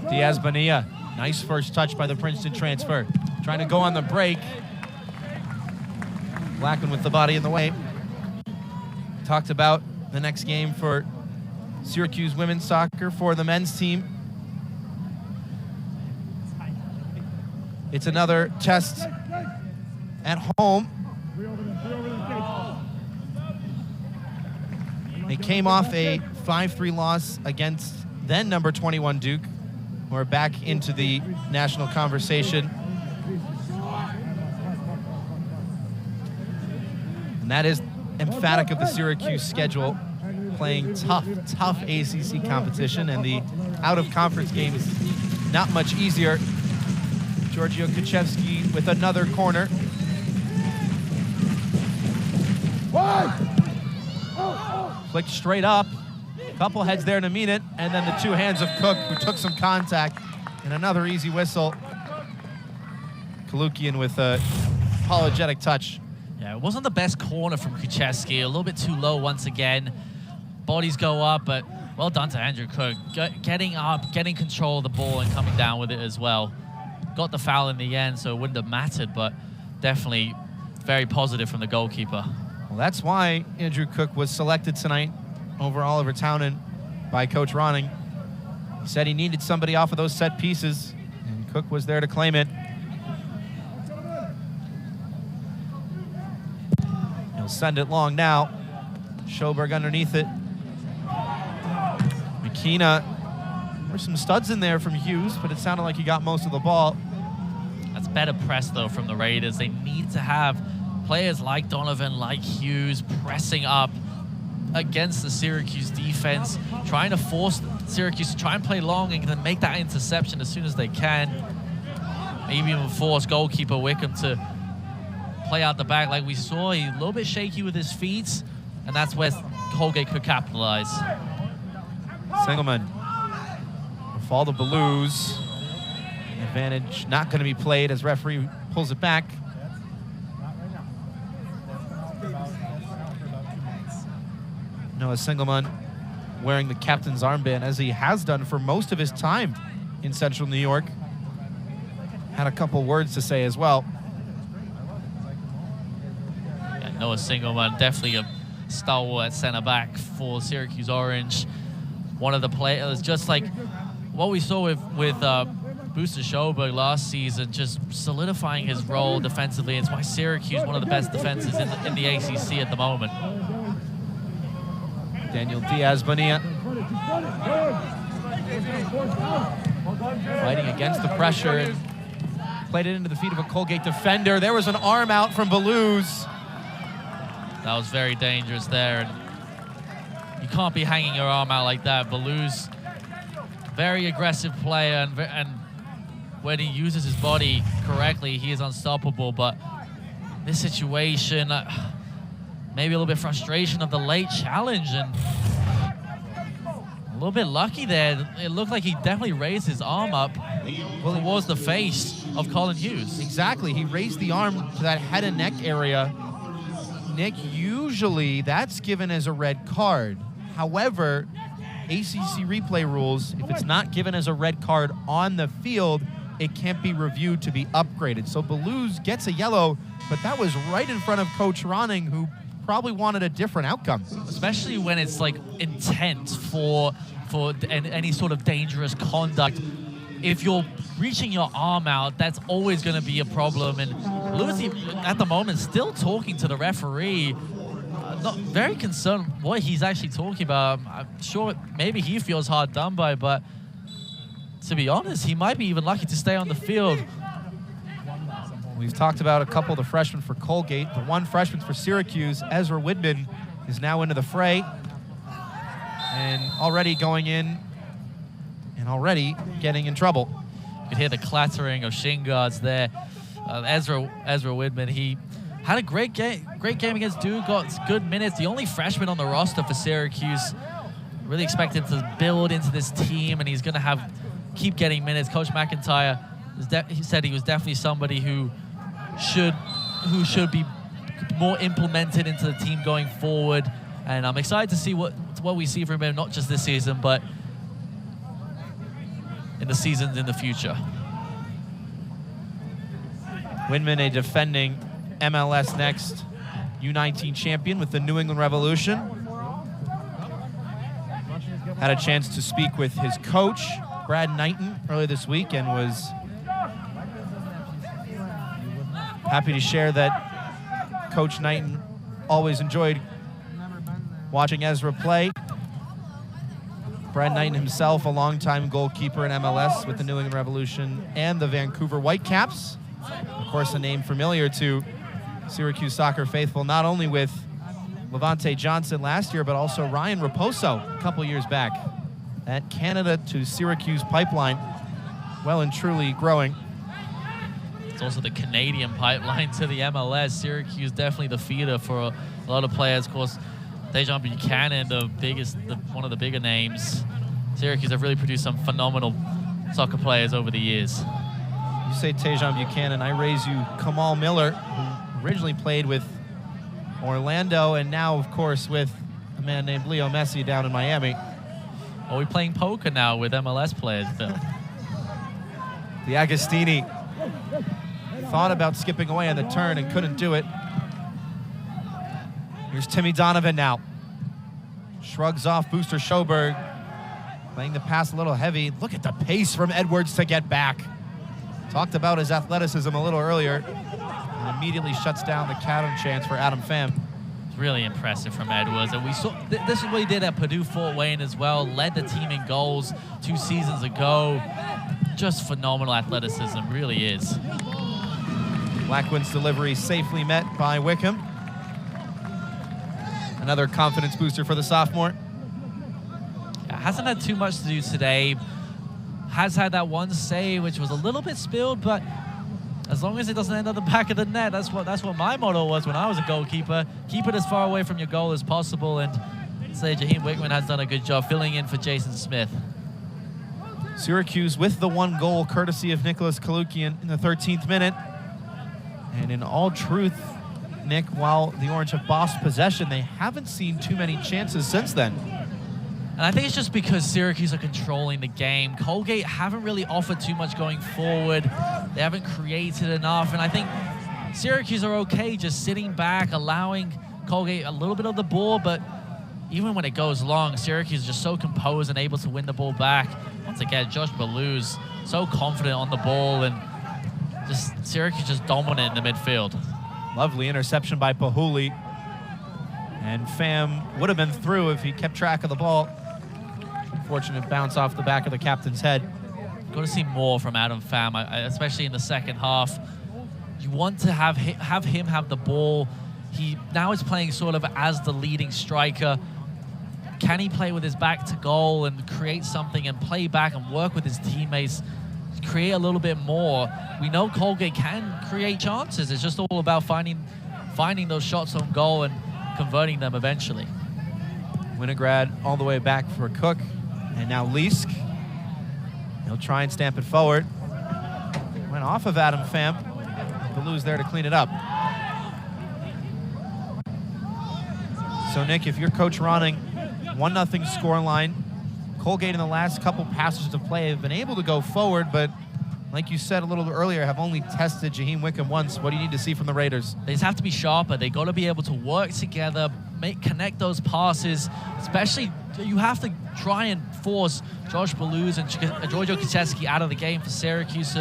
Diaz Bonilla, nice first touch by the Princeton transfer. Trying to go on the break. Blackman with the body in the way. Talked about the next game for Syracuse women's soccer for the men's team. It's another test at home. They came off a 5-3 loss against then number 21 Duke. We're back into the national conversation. And that is emphatic of the Syracuse schedule, playing tough ACC competition, and the out-of-conference game is not much easier. Giorgio Kuchevsky with another corner. Flicked straight up. Couple heads there in a minute, and then the 2 hands of Cook, who took some contact, and another easy whistle. Kalukian with a apologetic touch. Yeah, it wasn't the best corner from Kuchevsky. A little bit too low once again. Bodies go up, but well done to Andrew Cook. Getting up, getting control of the ball, and coming down with it as well. Got the foul in the end, so it wouldn't have mattered, but definitely very positive from the goalkeeper. Well, that's why Andrew Cook was selected tonight over Oliver Townend by Coach Ronning. He said he needed somebody off of those set pieces, and Cook was there to claim it. He'll send it long now. Schoberg underneath it. McKenna. There's some studs in there from Hughes, but it sounded like he got most of the ball. That's better press, though, from the Raiders. They need to have players like Donovan, like Hughes, pressing up against the Syracuse defense, trying to force Syracuse to try and play long and then make that interception as soon as they can. Maybe even force goalkeeper Wickham to play out the back like we saw. He's a little bit shaky with his feet, and that's where Colgate could capitalize. Singelman. Fall the Blues. Advantage not going to be played as referee pulls it back. Noah Singelman wearing the captain's armband, as he has done for most of his time in Central New York. Had a couple words to say as well. Yeah, Noah Singelman, definitely a stalwart center back for Syracuse Orange. One of the players, just like what we saw with Booster Schoberg last season, just solidifying his role defensively. It's why Syracuse, one of the best defenses in the ACC at the moment. Daniel Diaz Bonilla fighting against the pressure and played it into the feet of a Colgate defender. There was an arm out from Balouz. That was very dangerous there. And you can't be hanging your arm out like that. Balouz, very aggressive player, and when he uses his body correctly, he is unstoppable. But this situation, maybe a little bit frustration of the late challenge, and a little bit lucky there. It looked like he definitely raised his arm up towards the face of Colin Hughes. Exactly, he raised the arm to that head and neck area. Nick, usually that's given as a red card. However, ACC replay rules, if it's not given as a red card on the field, it can't be reviewed to be upgraded. So Belouz gets a yellow, but that was right in front of Coach Ronning, who probably wanted a different outcome. Especially when it's like intent for any sort of dangerous conduct. If you're reaching your arm out, that's always going to be a problem. And Belouz, at the moment, still talking to the referee. Not very concerned what he's actually talking about. I'm sure maybe he feels hard done by, but to be honest, he might be even lucky to stay on the field. We've talked about a couple of the freshmen for Colgate. The one freshman for Syracuse, Ezra Widman, is now into the fray and already going in and already getting in trouble. You could hear the clattering of shin guards there. Ezra Widman, he had a great game against Duke, got good minutes. The only freshman on the roster for Syracuse. Really expected to build into this team, and he's going to keep getting minutes. Coach McIntyre, he said he was definitely somebody who should be more implemented into the team going forward. And I'm excited to see what we see from him, not just this season, but in the seasons in the future. Widman, a defending MLS Next U19 champion with the New England Revolution. Had a chance to speak with his coach, Brad Knighton, earlier this week, and was happy to share that Coach Knighton always enjoyed watching Ezra play. Brad Knighton himself, a longtime goalkeeper in MLS with the New England Revolution and the Vancouver Whitecaps. Of course, a name familiar to Syracuse soccer faithful, not only with Levante Johnson last year, but also Ryan Raposo a couple years back. That Canada to Syracuse pipeline, well and truly growing. It's also the Canadian pipeline to the MLS. Syracuse definitely the feeder for a lot of players. Of course, Tejan Buchanan, one of the bigger names. Syracuse have really produced some phenomenal soccer players over the years. You say Tejan Buchanan, I raise you Kamal Miller, who originally played with Orlando and now, of course, with a man named Leo Messi down in Miami. Are we playing poker now with MLS players, Phil? The Agostini thought about skipping away on the turn and couldn't do it. Here's Timmy Donovan now. Shrugs off Booster Schoberg. Playing the pass a little heavy. Look at the pace from Edwards to get back. Talked about his athleticism a little earlier. And immediately shuts down the counter chance for Adam Pham. It's really impressive from Edwards. And we saw this is what he did at Purdue Fort Wayne as well. Led the team in goals 2 seasons ago. Just phenomenal athleticism, really is. Blackwood's delivery safely met by Wickham. Another confidence booster for the sophomore. Hasn't had too much to do today. Has had that one save, which was a little bit spilled, but as long as it doesn't end at the back of the net, that's what my motto was when I was a goalkeeper. Keep it as far away from your goal as possible, and I'd say Jaheim Wickman has done a good job filling in for Jason Smith. Syracuse with the 1 goal, courtesy of Nicholas Kalukian in the 13th minute. And in all truth, Nick, while the Orange have bossed possession, they haven't seen too many chances since then. And I think it's just because Syracuse are controlling the game. Colgate haven't really offered too much going forward. They haven't created enough. And I think Syracuse are okay just sitting back, allowing Colgate a little bit of the ball. But even when it goes long, Syracuse is just so composed and able to win the ball back. Once again, Josh Belouz so confident on the ball, and just Syracuse just dominant in the midfield. Lovely interception by Pahuli. And Pham would have been through if he kept track of the ball. Unfortunate bounce off the back of the captain's head. Got to see more from Adam Pham, especially in the second half. You want to have him have the ball. He now is playing sort of as the leading striker. Can he play with his back to goal and create something and play back and work with his teammates, create a little bit more? We know Colgate can create chances. It's just all about finding those shots on goal and converting them eventually. Winograd all the way back for Cook. And now Leask. He'll try and stamp it forward. Went off of Adam Pham. Belouz there to clean it up. So, Nick, if you're Coach Ronning, 1-0 scoreline. Colgate in the last couple passages of play have been able to go forward, but like you said a little earlier, have only tested Jaheim Wickham once. What do you need to see from the Raiders? They just have to be sharper. They got to be able to work together, connect those passes. Especially, you have to try and force Josh Baluz and Giorgio Kucheski out of the game for Syracuse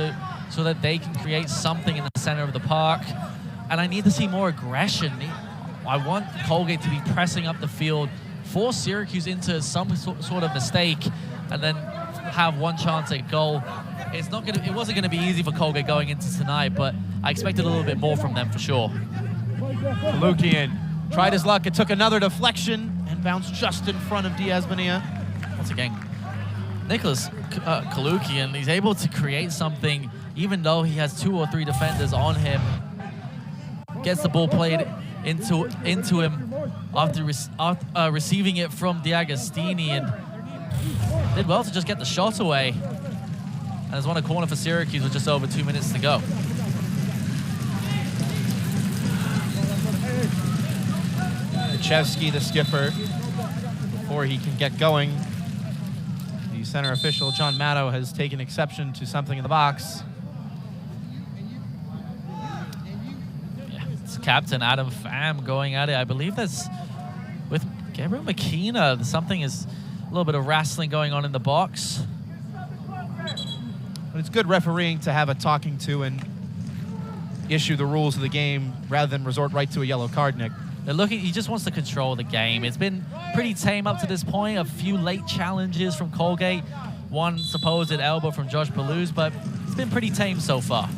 so that they can create something in the center of the park. And I need to see more aggression. I want Colgate to be pressing up the field, force Syracuse into some sort of mistake, and then have one chance at goal. It wasn't going to be easy for Colgate going into tonight, but I expected a little bit more from them for sure. Kalukian tried his luck. It took another deflection and bounced just in front of Diaz Bonilla. Once again, Nicholas Kalukian, he's able to create something even though he has 2 or 3 defenders on him. Gets the ball played into him after receiving it from D'Agostini, and did well to just get the shot away. And there's one a corner for Syracuse with just over 2 minutes to go. Kucheski, the skipper, before he can get going, the center official, John Matto, has taken exception to something in the box. Captain Adam Pham going at it. I believe that's with Gabriel McKenna. Something is a little bit of wrestling going on in the box. But it's good refereeing to have a talking to and issue the rules of the game rather than resort right to a yellow card, Nick. They're looking, he just wants to control the game. It's been pretty tame up to this point. A few late challenges from Colgate, one supposed elbow from Josh Baluz, but it's been pretty tame so far.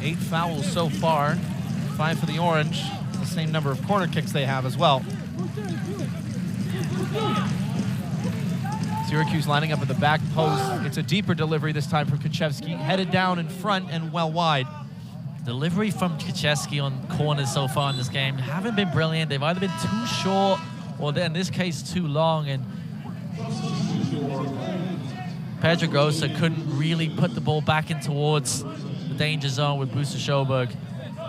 8 fouls so far. 5 for the Orange, the same number of corner kicks they have as well. Syracuse lining up at the back post. It's a deeper delivery this time from Kucheski, headed down in front and well wide. Delivery from Kucheski on corners so far in this game haven't been brilliant. They've either been too short or in this case too long, and Pedrogosa couldn't really put the ball back in towards the danger zone with Buster Schoberg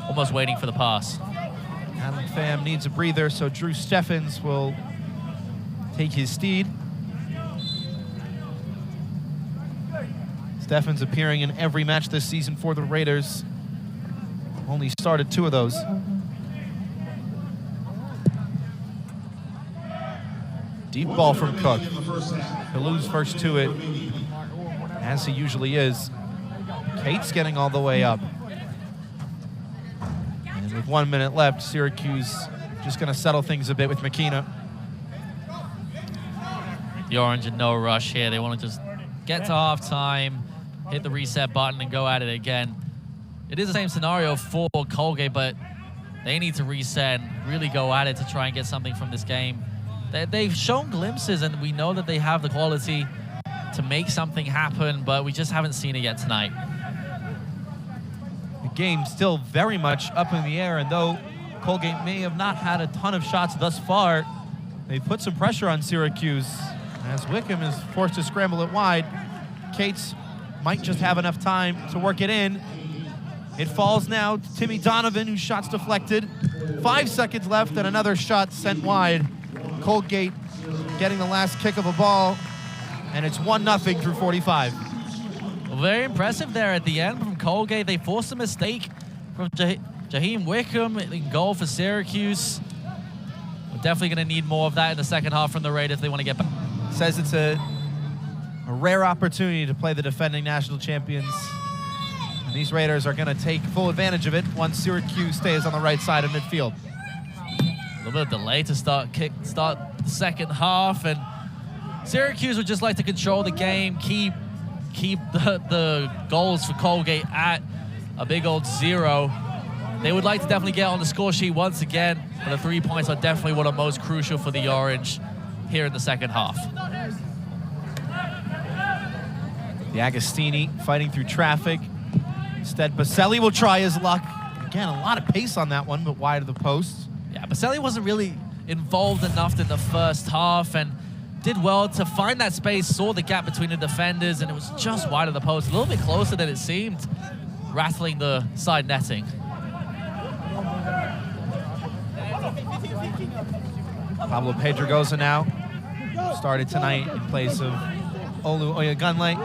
almost waiting for the pass. Adam Pham needs a breather, so Drew Steffens will take his steed. Steffens appearing in every match this season for the Raiders. Only started 2 of those. Deep ball from Cook. He'll lose first to it, as he usually is. Cates getting all the way up. And with 1 minute left, Syracuse just going to settle things a bit with McKenna. The Orange in no rush here. They want to just get to halftime, hit the reset button, and go at it again. It is the same scenario for Colgate, but they need to reset and really go at it to try and get something from this game. They've shown glimpses, and we know that they have the quality to make something happen, but we just haven't seen it yet tonight. The game still very much up in the air, and though Colgate may have not had a ton of shots thus far, they put some pressure on Syracuse as Wickham is forced to scramble it wide. Cates might just have enough time to work it in. It falls now to Timmy Donovan, whose shot's deflected. 5 seconds left and another shot sent wide. Colgate getting the last kick of a ball, and it's 1-0 through 45. Well, very impressive there at the end from Colgate. They forced a mistake from Jaheim Wickham in goal for Syracuse. We're definitely going to need more of that in the second half from the Raiders if they want to get back. Says it's a rare opportunity to play the defending national champions. And these Raiders are going to take full advantage of it once Syracuse stays on the right side of midfield. A little bit of delay to start the second half, and Syracuse would just like to control the game, keep the goals for Colgate at a big old 0. They would like to definitely get on the score sheet once again, but the 3 points are definitely what are most crucial for the Orange here in the second half. The Agostini fighting through traffic. Instead, Baselli will try his luck. Again, a lot of pace on that one, but wide of the post. Yeah, Baselli wasn't really involved enough in the first half and did well to find that space, saw the gap between the defenders, and it was just wide of the post, a little bit closer than it seemed, rattling the side netting. Pablo Pedrogosa now started tonight in place of Olu Oyagunle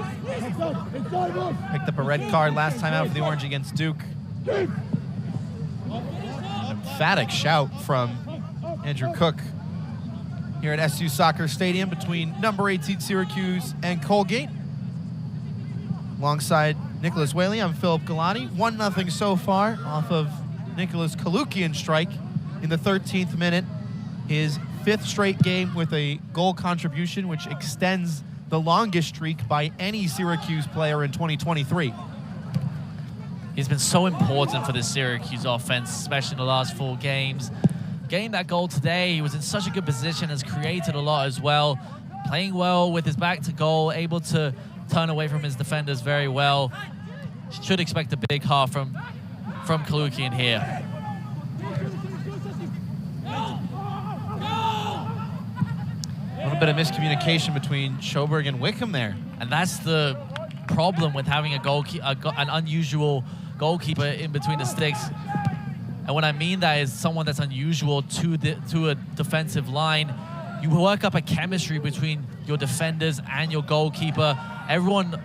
picked up a red card last time out for the Orange against Duke. An emphatic shout from Andrew Cook here at SU Soccer Stadium between number 18 Syracuse and Colgate. Alongside Nicholas Whaley, I'm Philip Galati. 1-0 so far off of Nicholas Kalukian's strike in the 13th minute. His 5th straight game with a goal contribution, which extends the longest streak by any Syracuse player in 2023. He's been so important for the Syracuse offense, especially in the last 4 games. Getting that goal today, he was in such a good position, has created a lot as well. Playing well with his back to goal, able to turn away from his defenders very well. Should expect a big half from Kalukian here. A little bit of miscommunication between Schoberg and Wickham there. And that's the problem with having an unusual goalkeeper in between the sticks. And what I mean that is someone that's unusual to a defensive line. You work up a chemistry between your defenders and your goalkeeper. Everyone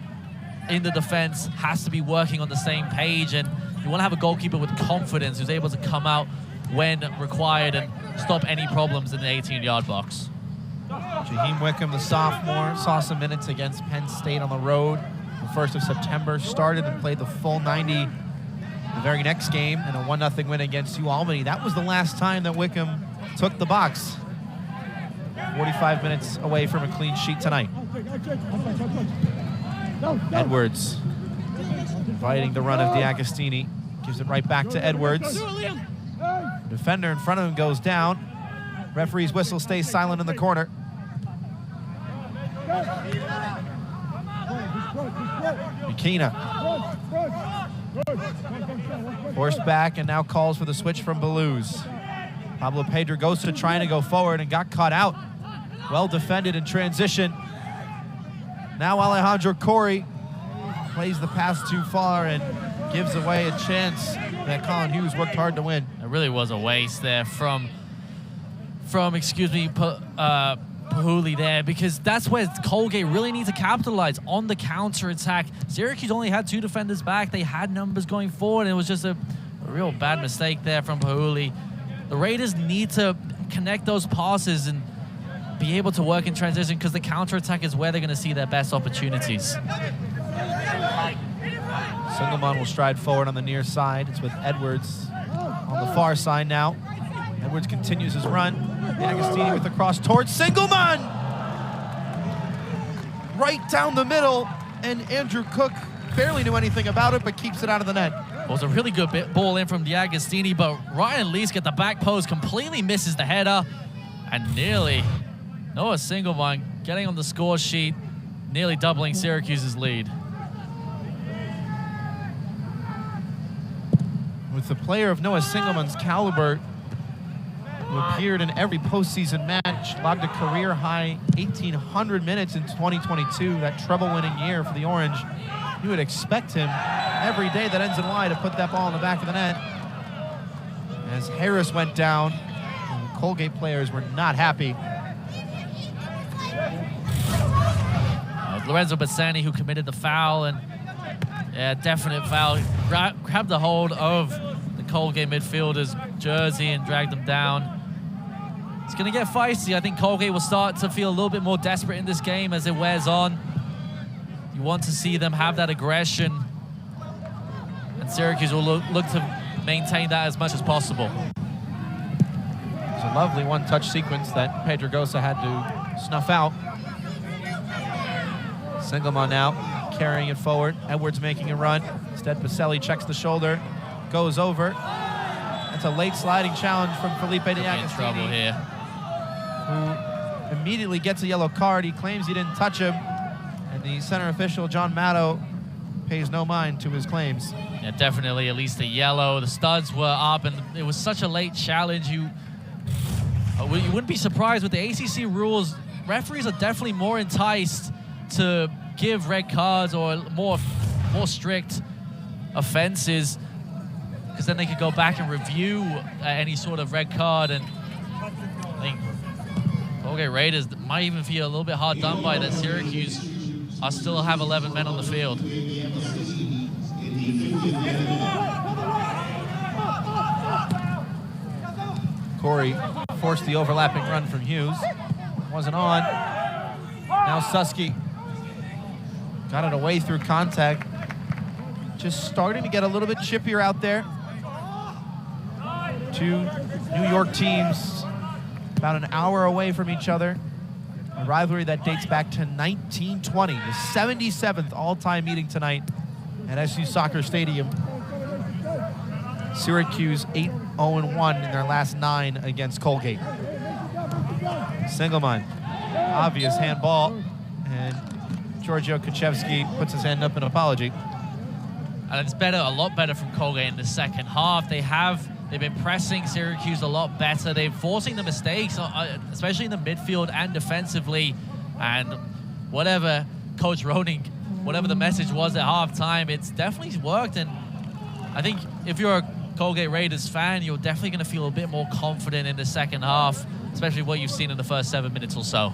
in the defense has to be working on the same page, and you want to have a goalkeeper with confidence who's able to come out when required and stop any problems in the 18-yard box. Jaheim Wickham, the sophomore, saw some minutes against Penn State on the road the 1st of September, started and played the full 90 the very next game, and a 1-0 win against UAlbany. That was the last time that Wickham took the box. 45 minutes away from a clean sheet tonight. Edwards inviting the run of D'Agostini. Gives it right back to Edwards. Defender in front of him goes down. Referee's whistle stays silent in the corner. Makina. Forced back and now calls for the switch from Belouz. Pablo Pedregosa trying to go forward and got caught out. Well defended in transition. Now Alejandro Corey plays the pass too far and gives away a chance that Colin Hughes worked hard to win. It really was a waste there from Pahuli there, because that's where Colgate really needs to capitalize on the counter-attack. Syracuse only had 2 defenders back. They had numbers going forward, and it was just a real bad mistake there from Pahuli. The Raiders need to connect those passes and be able to work in transition, because the counter-attack is where they're going to see their best opportunities. Singelman will stride forward on the near side. It's with Edwards on the far side now. Edwards continues his run. D'Agostini with the cross towards Singelman! Right down the middle, and Andrew Cook barely knew anything about it, but keeps it out of the net. It was a really good ball in from D'Agostini, but Ryan Leask at the back post completely misses the header, and nearly Noah Singelman getting on the score sheet, nearly doubling Syracuse's lead. With the player of Noah Singelman's caliber, who appeared in every postseason match, logged a career-high 1,800 minutes in 2022, that treble-winning year for the Orange, you would expect him every day that ends in Y to put that ball in the back of the net. As Harris went down, and the Colgate players were not happy. Lorenzo Bassani, who committed the foul, and definite foul, grabbed the hold of the Colgate midfielder's jersey and dragged him down. It's going to get feisty. I think Colgate will start to feel a little bit more desperate in this game as it wears on. You want to see them have that aggression, and Syracuse will look to maintain that as much as possible. It's a lovely one-touch sequence that Pedregosa had to snuff out. Singelman now carrying it forward. Edwards making a run. Instead, Pacelli checks the shoulder, goes over. That's a late sliding challenge from Felipe D'Agostini. In trouble here. Who immediately gets a yellow card. He claims he didn't touch him, and the center official, John Matto, pays no mind to his claims. Yeah, definitely at least a yellow. The studs were up, and it was such a late challenge. You wouldn't be surprised with the ACC rules. Referees are definitely more enticed to give red cards or more strict offenses, because then they could go back and review any sort of red card, and I think Colgate Raiders might even feel a little bit hard done by that Syracuse I still have 11 men on the field. Corey forced the overlapping run from Hughes. Wasn't on. Now Susky got it away through contact. Just starting to get a little bit chippier out there. Two New York teams about an hour away from each other. A rivalry that dates back to 1920, the 77th all-time meeting tonight at SU Soccer Stadium. Syracuse 8-0-1 in their last 9 against Colgate. Singelman, obvious handball, and Giorgio Kuchevsky puts his hand up in apology. And it's better, a lot better from Colgate in the second half. They've been pressing Syracuse a lot better. They're forcing the mistakes, especially in the midfield and defensively. And whatever Coach Roning, whatever the message was at halftime, it's definitely worked. And I think if you're a Colgate Raiders fan, you're definitely going to feel a bit more confident in the second half, especially what you've seen in the first 7 minutes or so.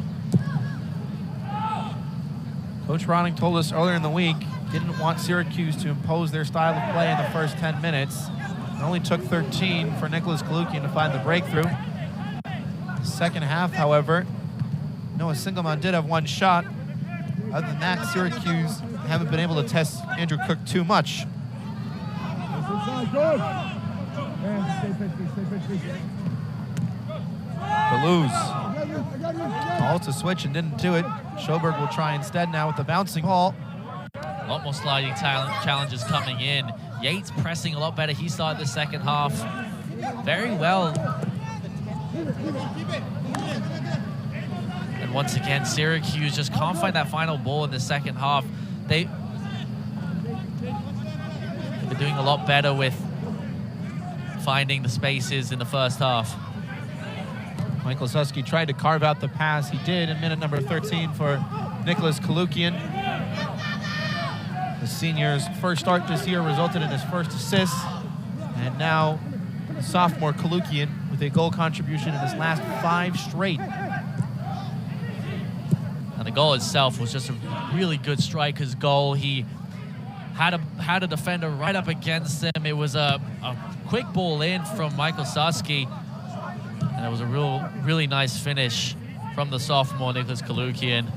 Coach Roning told us earlier in the week didn't want Syracuse to impose their style of play in the first 10 minutes. It only took 13 for Nicholas Kalukian to find the breakthrough. The second half, however, Noah Singelman did have one shot. Other than that, Syracuse haven't been able to test Andrew Cook too much. Toulouse. Ball to switch and didn't do it. Schoberg will try instead now with the bouncing ball. A lot more sliding challenges coming in. Yates pressing a lot better. He started the second half very well. And once again, Syracuse just can't find that final ball in the second half. They've been doing a lot better with finding the spaces in the first half. Michael Susky tried to carve out the pass. He did in minute number 13 for Nicholas Kalukian. The senior's first start this year resulted in his first assist. And now sophomore Kalukian with a goal contribution in his last 5 straight. And the goal itself was just a really good striker's goal. He had a defender right up against him. It was a quick ball in from Michael Susky. And it was a really nice finish from the sophomore Nicholas Kalukian.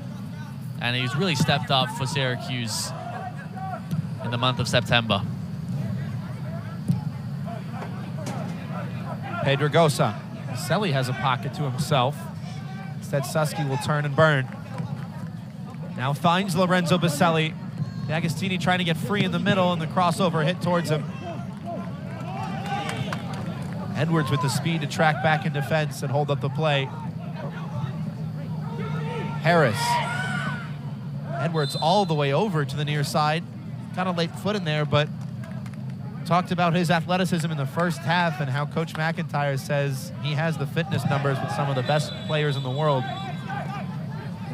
And he's really stepped up for Syracuse in the month of September. Pedregosa. Selly has a pocket to himself. Instead, Susky will turn and burn. Now finds Lorenzo Baselli. D'Agostini trying to get free in the middle, and the crossover hit towards him. Edwards with the speed to track back in defense and hold up the play. Harris. Edwards all the way over to the near side. Kind of late foot in there, but talked about his athleticism in the first half and how Coach McIntyre says he has the fitness numbers with some of the best players in the world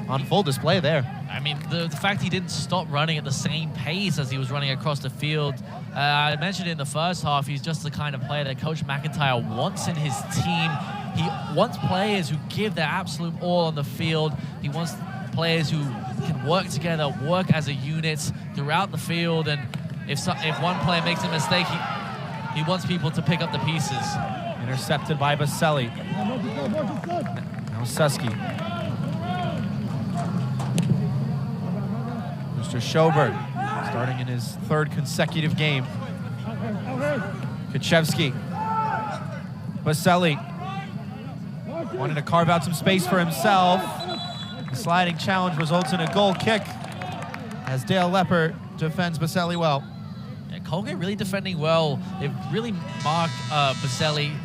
on full display there. I mean, the fact he didn't stop running at the same pace as he was running across the field. I mentioned in the first half, he's just the kind of player that Coach McIntyre wants in his team. He wants players who give their absolute all on the field. He wants players who can work together, work as a unit throughout the field. And if one player makes a mistake, he wants people to pick up the pieces. Intercepted by Baselli. Now Susky. Mr. Schoberg, starting in his 3rd consecutive game. Kuchevsky. Baselli wanted to carve out some space for himself. The sliding challenge results in a goal kick as Dale Lepper defends Baselli well. Yeah, Colgate really defending well. They've really marked Baselli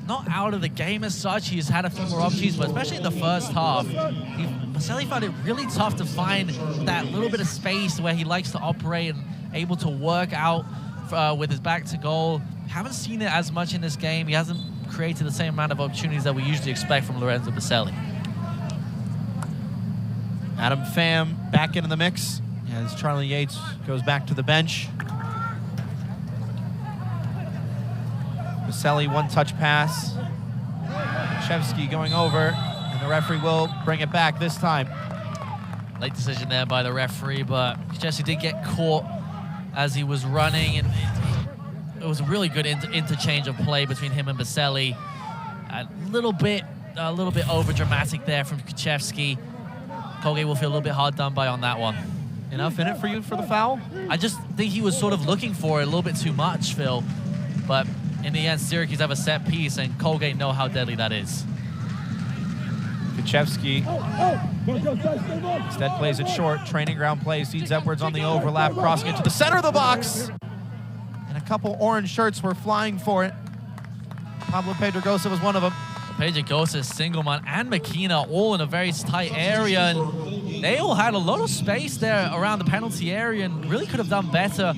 not out of the game as such. He's had a few more opportunities, but especially in the first half, Baselli found it really tough to find that little bit of space where he likes to operate and able to work out with his back to goal. Haven't seen it as much in this game. He hasn't created the same amount of opportunities that we usually expect from Lorenzo Baselli. Adam Pham back into the mix as Charlie Yates goes back to the bench. Baselli, one-touch pass. Kuchevsky going over, and the referee will bring it back this time. Late decision there by the referee, but Jesse did get caught as he was running, and it was a really good interchange of play between him and Baselli. A little bit over dramatic there from Kuchevsky. Colgate will feel a little bit hard done by on that one. Enough in it for you for the foul? I just think he was sort of looking for it a little bit too much, Phil. But in the end, Syracuse have a set piece, and Colgate know how deadly that is. Kuchevsky instead plays it short. Training ground play. Seeds Edwards on the overlap, crossing it to the center of the box. And a couple orange shirts were flying for it. Pablo Pedregosa was one of them. Pedregosa, Singelman, and McKenna all in a very tight area, and they all had a lot of space there around the penalty area and really could have done better.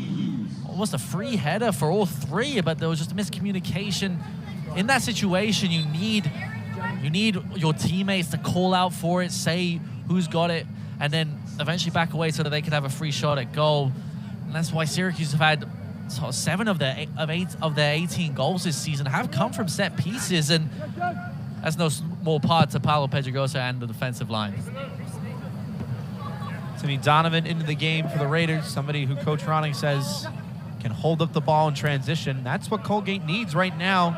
Almost a free header for all three, but there was just a miscommunication. In that situation, you need your teammates to call out for it, say who's got it, and then eventually back away so that they could have a free shot at goal. And that's why Syracuse have had sort of 7 of their 8 of their 18 goals this season have come from set pieces, and that's no small part to Paulo Pedregosa and the defensive line. Timmy Donovan into the game for the Raiders, somebody who Coach Ronning says can hold up the ball in transition. That's what Colgate needs right now.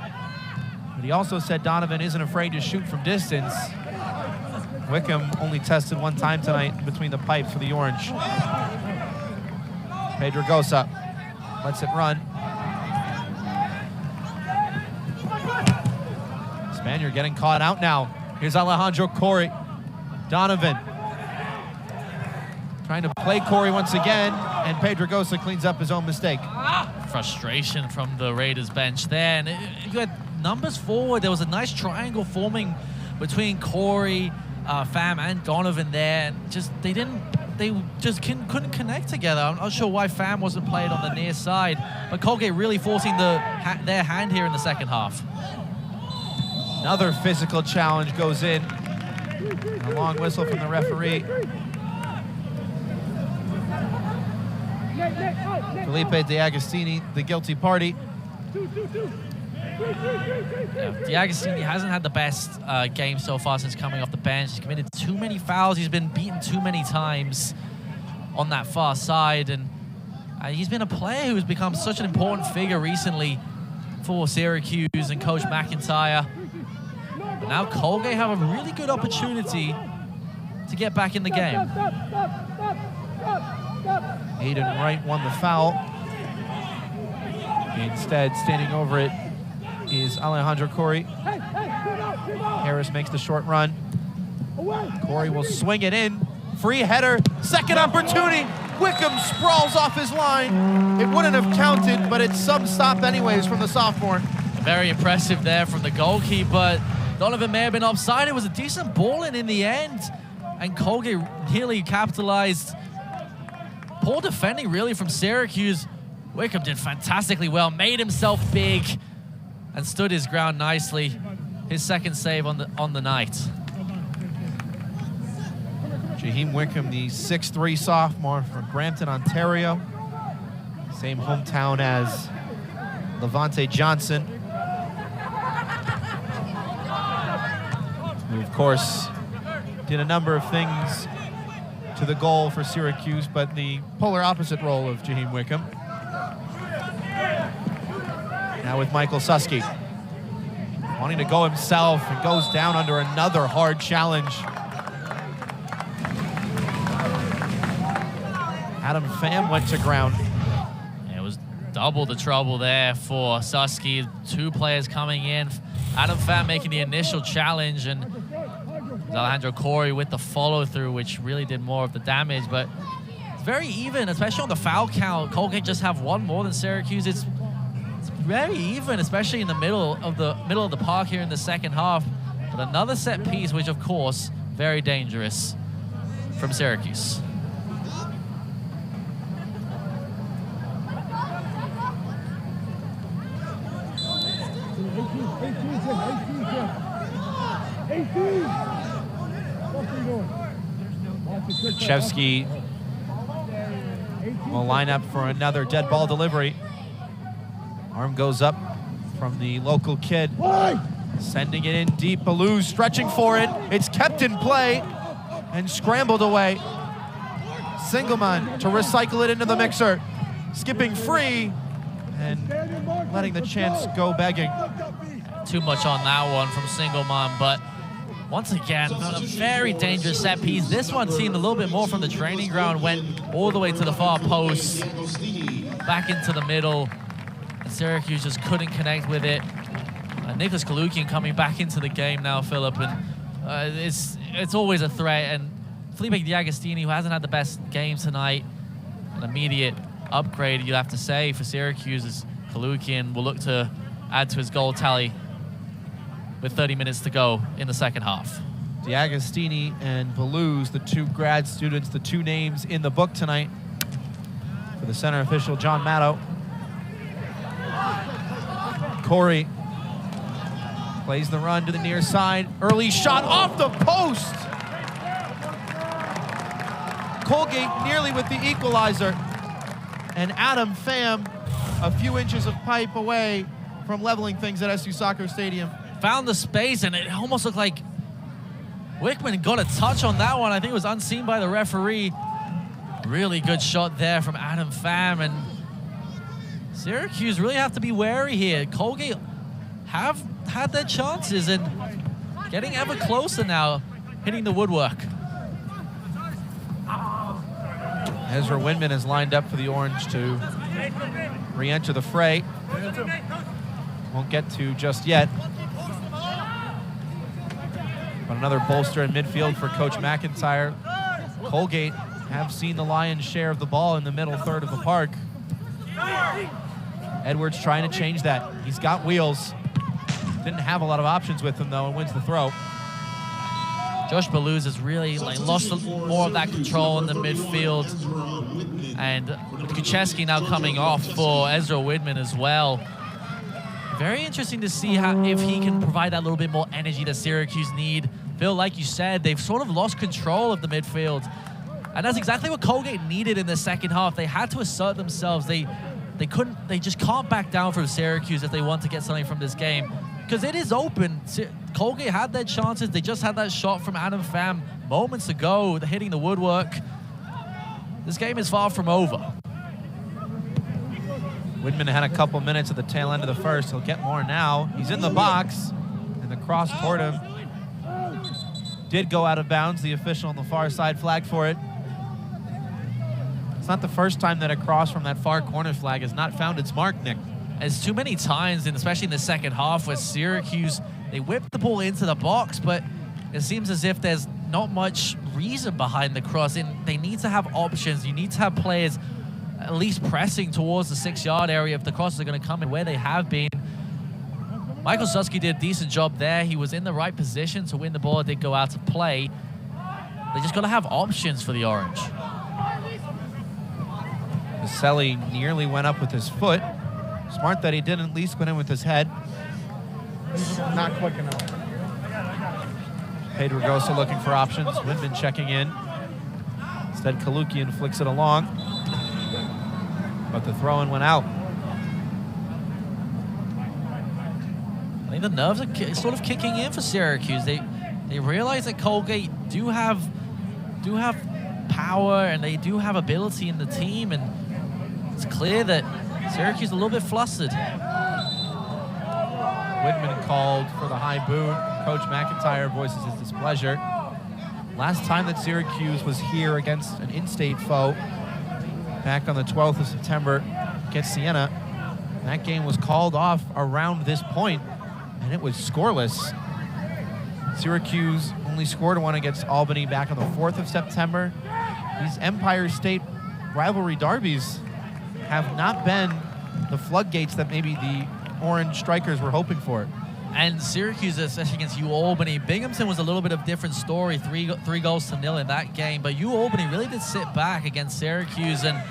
But he also said Donovan isn't afraid to shoot from distance. Wickham only tested 1 time tonight between the pipes for the Orange. Pedregosa lets it run. Spaniard getting caught out now. Here's Alejandro Corey. Donovan trying to play Corey once again, and Pedregosa cleans up his own mistake. Frustration from the Raiders bench there. And you had numbers forward. There was a nice triangle forming between Corey, Pham, and Donovan there. They couldn't connect together. I'm not sure why Pham wasn't played on the near side, but Colgate really forcing their hand here in the second half. Another physical challenge goes in. A long whistle from the referee. Felipe DeAgostini, the guilty party. Yeah, DeAgostini hasn't had the best game so far since coming off the bench. He's committed too many fouls. He's been beaten too many times on that far side. And he's been a player who's become such an important figure recently for Syracuse and Coach McIntyre. Now Colgate have a really good opportunity to get back in the game. Aiden Wright won the foul. Instead, standing over it is Alejandro Corey. Harris makes the short run. Corey will swing it in. Free header, second opportunity. Wickham sprawls off his line. It wouldn't have counted, but it's some stop anyways from the sophomore. Very impressive there from the goalkeeper, but Donovan may have been offside. It was a decent ball in the end, and Colgate nearly capitalized. Poor defending really from Syracuse. Wickham did fantastically well, made himself big, and stood his ground nicely. His second save on the night. Jaheim Wickham, the 6'3" sophomore from Brampton, Ontario. Same hometown as Levante Johnson, who of course did a number of things to the goal for Syracuse, but the polar opposite role of Jaheim Wickham. Now with Michael Susky, wanting to go himself, and goes down under another hard challenge. Adam Pham went to ground. It was double the trouble there for Susky. 2 players coming in. Adam Pham making the initial challenge, and Alejandro Corey with the follow-through, which really did more of the damage. But it's very even, especially on the foul count. Colgate just have 1 more than Syracuse. It's very even, especially in the middle of the park here in the second half. But another set piece, which of course very dangerous from Syracuse. Kuchevsky will line up for another dead ball delivery. Arm goes up from the local kid, sending it in deep. Baloo stretching for it. It's kept in play and scrambled away. Singelman to recycle it into the mixer. Skipping free and letting the chance go begging. Too much on that one from Singelman, but once again, a very dangerous set piece. This one seen a little bit more from the training ground, went all the way to the far post, back into the middle, and Syracuse just couldn't connect with it. Nicholas Kalukian coming back into the game now, Philip, and it's always a threat. And Felipe D'Agostini, who hasn't had the best game tonight, an immediate upgrade, you'd have to say, for Syracuse, as Kalukian will look to add to his goal tally with 30 minutes to go in the second half. D'Agostini and Belouz, the two grad students, the two names in the book tonight for the center official, John Matto. Corey plays the run to the near side. Early shot off the post. Colgate nearly with the equalizer. And Adam Pham a few inches of pipe away from leveling things at SU Soccer Stadium. Found the space, and it almost looked like Wickman got a touch on that one. I think it was unseen by the referee. Really good shot there from Adam Pham, and Syracuse really have to be wary here. Colgate have had their chances and getting ever closer now, hitting the woodwork. Ezra Windman is lined up for the Orange to re-enter the fray. Won't get to just yet. But another bolster in midfield for Coach McIntyre. Colgate have seen the lion's share of the ball in the middle third of the park. Edwards trying to change that. He's got wheels. Didn't have a lot of options with him, though, and wins the throw. Josh Belouz has really lost more of that control in the midfield. And with Kucheski now coming off for Ezra Widman as well. Very interesting to see if he can provide that little bit more energy that Syracuse need. Phil, like you said, they've sort of lost control of the midfield. And that's exactly what Colgate needed in the second half. They had to assert themselves. They just can't back down from Syracuse if they want to get something from this game. Because it is open. Colgate had their chances. They just had that shot from Adam Pham moments ago, hitting the woodwork. This game is far from over. Widman had a couple minutes at the tail end of the first. He'll get more now. He's in the box, and the cross toward him did go out of bounds. The official on the far side flagged for it. It's not the first time that a cross from that far corner flag has not found its mark, Nick. It's too many times, and especially in the second half, where Syracuse, they whipped the ball into the box, but it seems as if there's not much reason behind the cross. And they need to have options. You need to have players at least pressing towards the 6-yard area if the crosses are going to come in where they have been. Michael Susky did a decent job there. He was in the right position to win the ball. It did go out to play. They just got to have options for the Orange. Vaselli nearly went up with his foot. Smart that he did, at least went in with his head. Not quick enough. Pedrogosa looking for options. Windman checking in. Instead, Kalukian flicks it along. But the throw-in went out. I think the nerves are sort of kicking in for Syracuse. They realize that Colgate do have power and they do have ability in the team, and it's clear that Syracuse is a little bit flustered. Widman called for the high boot. Coach McIntyre voices his displeasure. Last time that Syracuse was here against an in-state foe, back on the 12th of September against Siena, that game was called off around this point, and it was scoreless. Syracuse only scored one against Albany back on the 4th of September. These Empire State rivalry derbies have not been the floodgates that maybe the Orange Strikers were hoping for. And Syracuse, especially against UAlbany, Binghamton was a little bit of a different story, 3-0 in that game. But UAlbany really did sit back against Syracuse and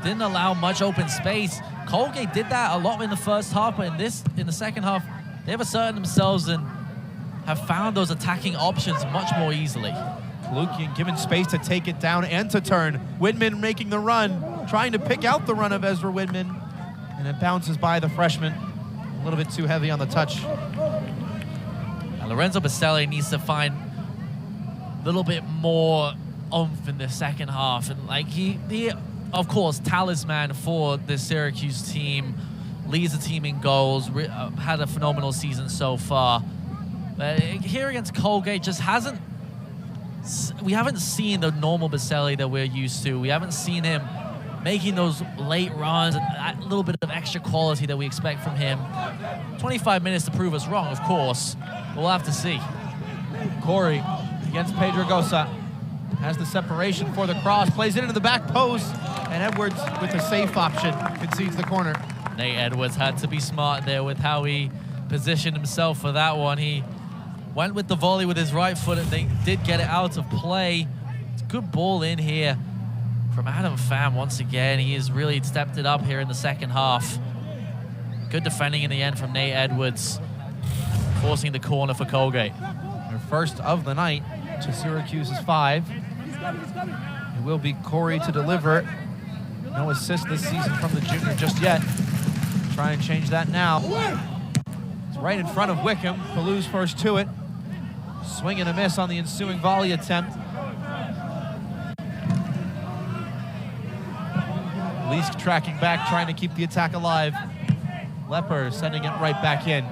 didn't allow much open space. Colgate did that a lot in the first half, but in the second half, they've asserted themselves and have found those attacking options much more easily. Kalukian given space to take it down and to turn. Widman making the run, trying to pick out the run of Ezra Widman, and it bounces by the freshman. A little bit too heavy on the touch. And Lorenzo Bastelli needs to find a little bit more oomph in the second half. And like he of course, talisman for the Syracuse team, leads the team in goals, had a phenomenal season so far. But here against Colgate we haven't seen the normal Baselli that we're used to. We haven't seen him making those late runs and a little bit of extra quality that we expect from him. 25 minutes to prove us wrong, of course, but we'll have to see. Corey against Pedrogosa has the separation for the cross, plays it into the back post, and Edwards with a safe option concedes the corner. Nate Edwards had to be smart there with how he positioned himself for that one. He went with the volley with his right foot, and they did get it out of play. It's a good ball in here from Adam Pham once again. He has really stepped it up here in the second half. Good defending in the end from Nate Edwards, forcing the corner for Colgate. Their first of the night to Syracuse's 5. It will be Corey to deliver. No assist this season from the junior just yet. Try and change that now. It's right in front of Wickham. Palou's first to it. Swing and a miss on the ensuing volley attempt. Leask tracking back, trying to keep the attack alive. Lepper sending it right back in.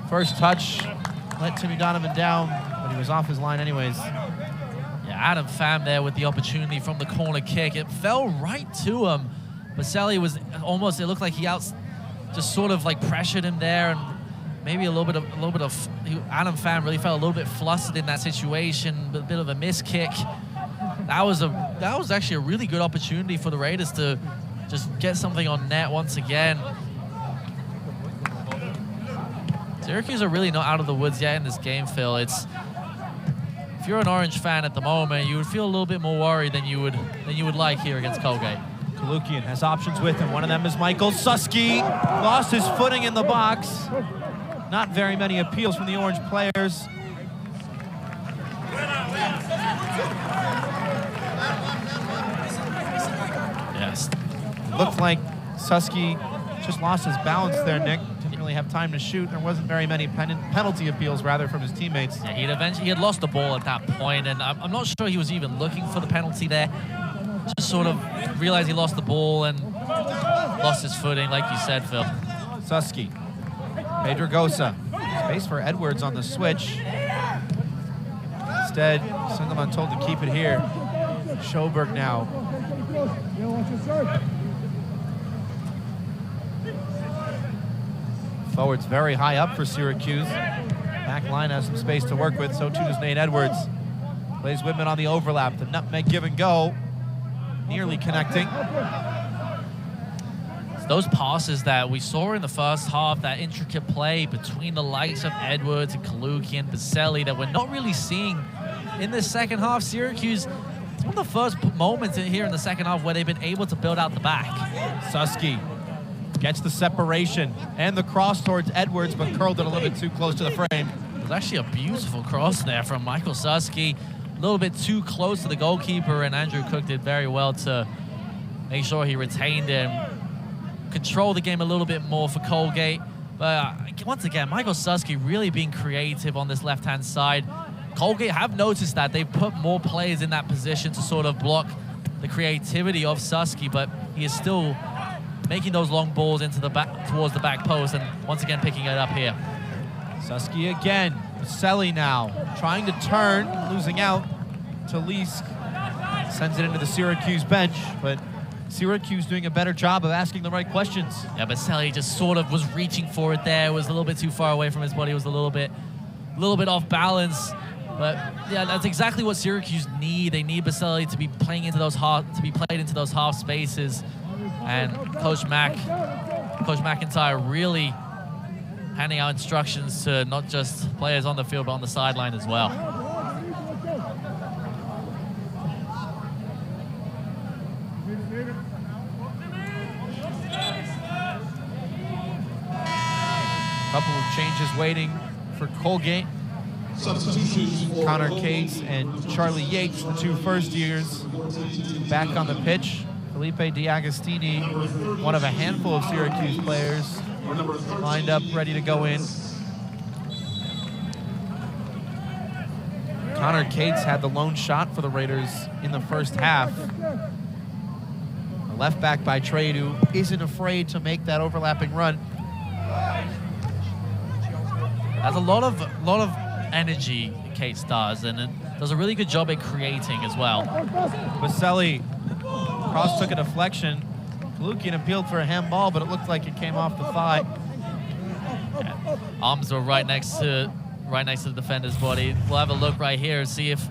First touch, let Timmy Donovan down, but he was off his line anyways. Yeah, Adam Pham there with the opportunity from the corner kick. It fell right to him. Baselli was almost, it looked like he just sort of like pressured him there, and maybe a little bit of Adam Pham really felt a little bit flustered in that situation, a bit of a miss kick. That was actually a really good opportunity for the Raiders to just get something on net once again. Syracuse are really not out of the woods yet in this game, Phil. If you're an Orange fan at the moment, you would feel a little bit more worried than you would like here against Colgate. Kalukian has options with him. One of them is Michael Susky. Lost his footing in the box. Not very many appeals from the Orange players. Yes. Looked like Susky just lost his balance there, Nick. Didn't really have time to shoot. There wasn't very many penalty appeals, rather, from his teamates. Yeah, he had lost the ball at that point, and I'm not sure he was even looking for the penalty there. Just sort of realized he lost the ball and lost his footing, like you said, Phil. Susky. Pedrogosa. Space for Edwards on the switch. Instead, Singelman told to keep it here. Schoberg now. Forwards very high up for Syracuse. Back line has some space to work with, so too does Nate Edwards. Plays Whitman on the overlap. The nutmeg give and go. Nearly connecting. It's those passes that we saw in the first half, that intricate play between the likes of Edwards and Kalukian, Baselli, that we're not really seeing in this second half. Syracuse, it's one of the first moments here in the second half where they've been able to build out the back. Susky gets the separation and the cross towards Edwards, but curled it a little bit too close to the frame. It was actually a beautiful cross there from Michael Susky. A little bit too close to the goalkeeper, and Andrew Cook did very well to make sure he retained him. Control the game a little bit more for Colgate. But once again, Michael Susky really being creative on this left-hand side. Colgate have noticed that. They've put more players in that position to sort of block the creativity of Susky, but he is still making those long balls into the back, towards the back post, and once again picking it up here. Susky again. Baselli now trying to turn, losing out to Leask. Sends it into the Syracuse bench, but Syracuse doing a better job of asking the right questions. Yeah, Baselli just sort of was reaching for it there. It was a little bit too far away from his body. It was a little bit off balance. But yeah, that's exactly what Syracuse need. They need Baselli to be playing into those played into those half spaces. And Coach McIntyre really handing out instructions to not just players on the field, but on the sideline as well. Couple of changes waiting for Colgate. Connor Cates and Charlie Yates, the two first years, back on the pitch. Felipe D'Agostini, one of a handful of Syracuse players, lined up, ready to go in. Connor Cates had the lone shot for the Raiders in the first half. A left back by trade who isn't afraid to make that overlapping run. Has a lot of energy, Cates does, and it does a really good job at creating as well. Baselli cross took a deflection. Kalukian appealed for a handball, but it looked like it came off the thigh. Yeah. Arms were right next to the defender's body. We'll have a look right here and see if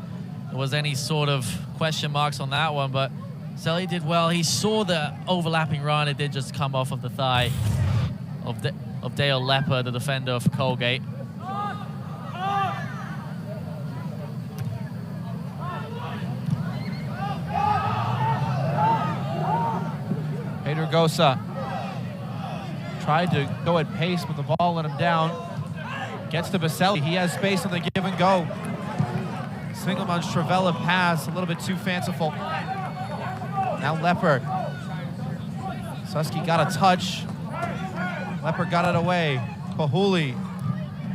there was any sort of question marks on that one, but Baselli did well. He saw the overlapping run. It did just come off of the thigh of Dale Lepper, the defender for Colgate. Pedrogosa tried to go at pace, but the ball let him down. Gets to Baselli. He has space on the give and go. Singelman's Travella pass, a little bit too fanciful. Now Lepper. Susky got a touch. Lepper got it away. Pahuli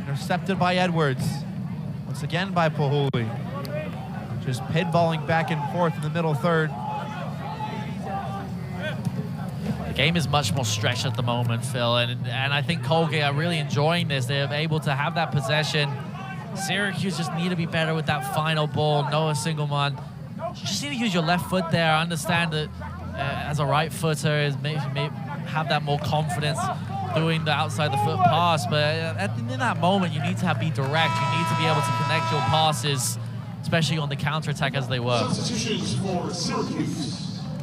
intercepted by Edwards. Once again by Pahuli. Just pinballing back and forth in the middle third. The game is much more stretched at the moment, Phil, and I think Colgate are really enjoying this. They're able to have that possession. Syracuse just need to be better with that final ball. Noah Singelman, you just need to use your left foot there. I understand that as a right footer, is maybe have that more confidence doing the outside the foot pass, but in that moment, you need to be direct. You need to be able to connect your passes, especially on the counterattack as they were. Substitutions for Syracuse.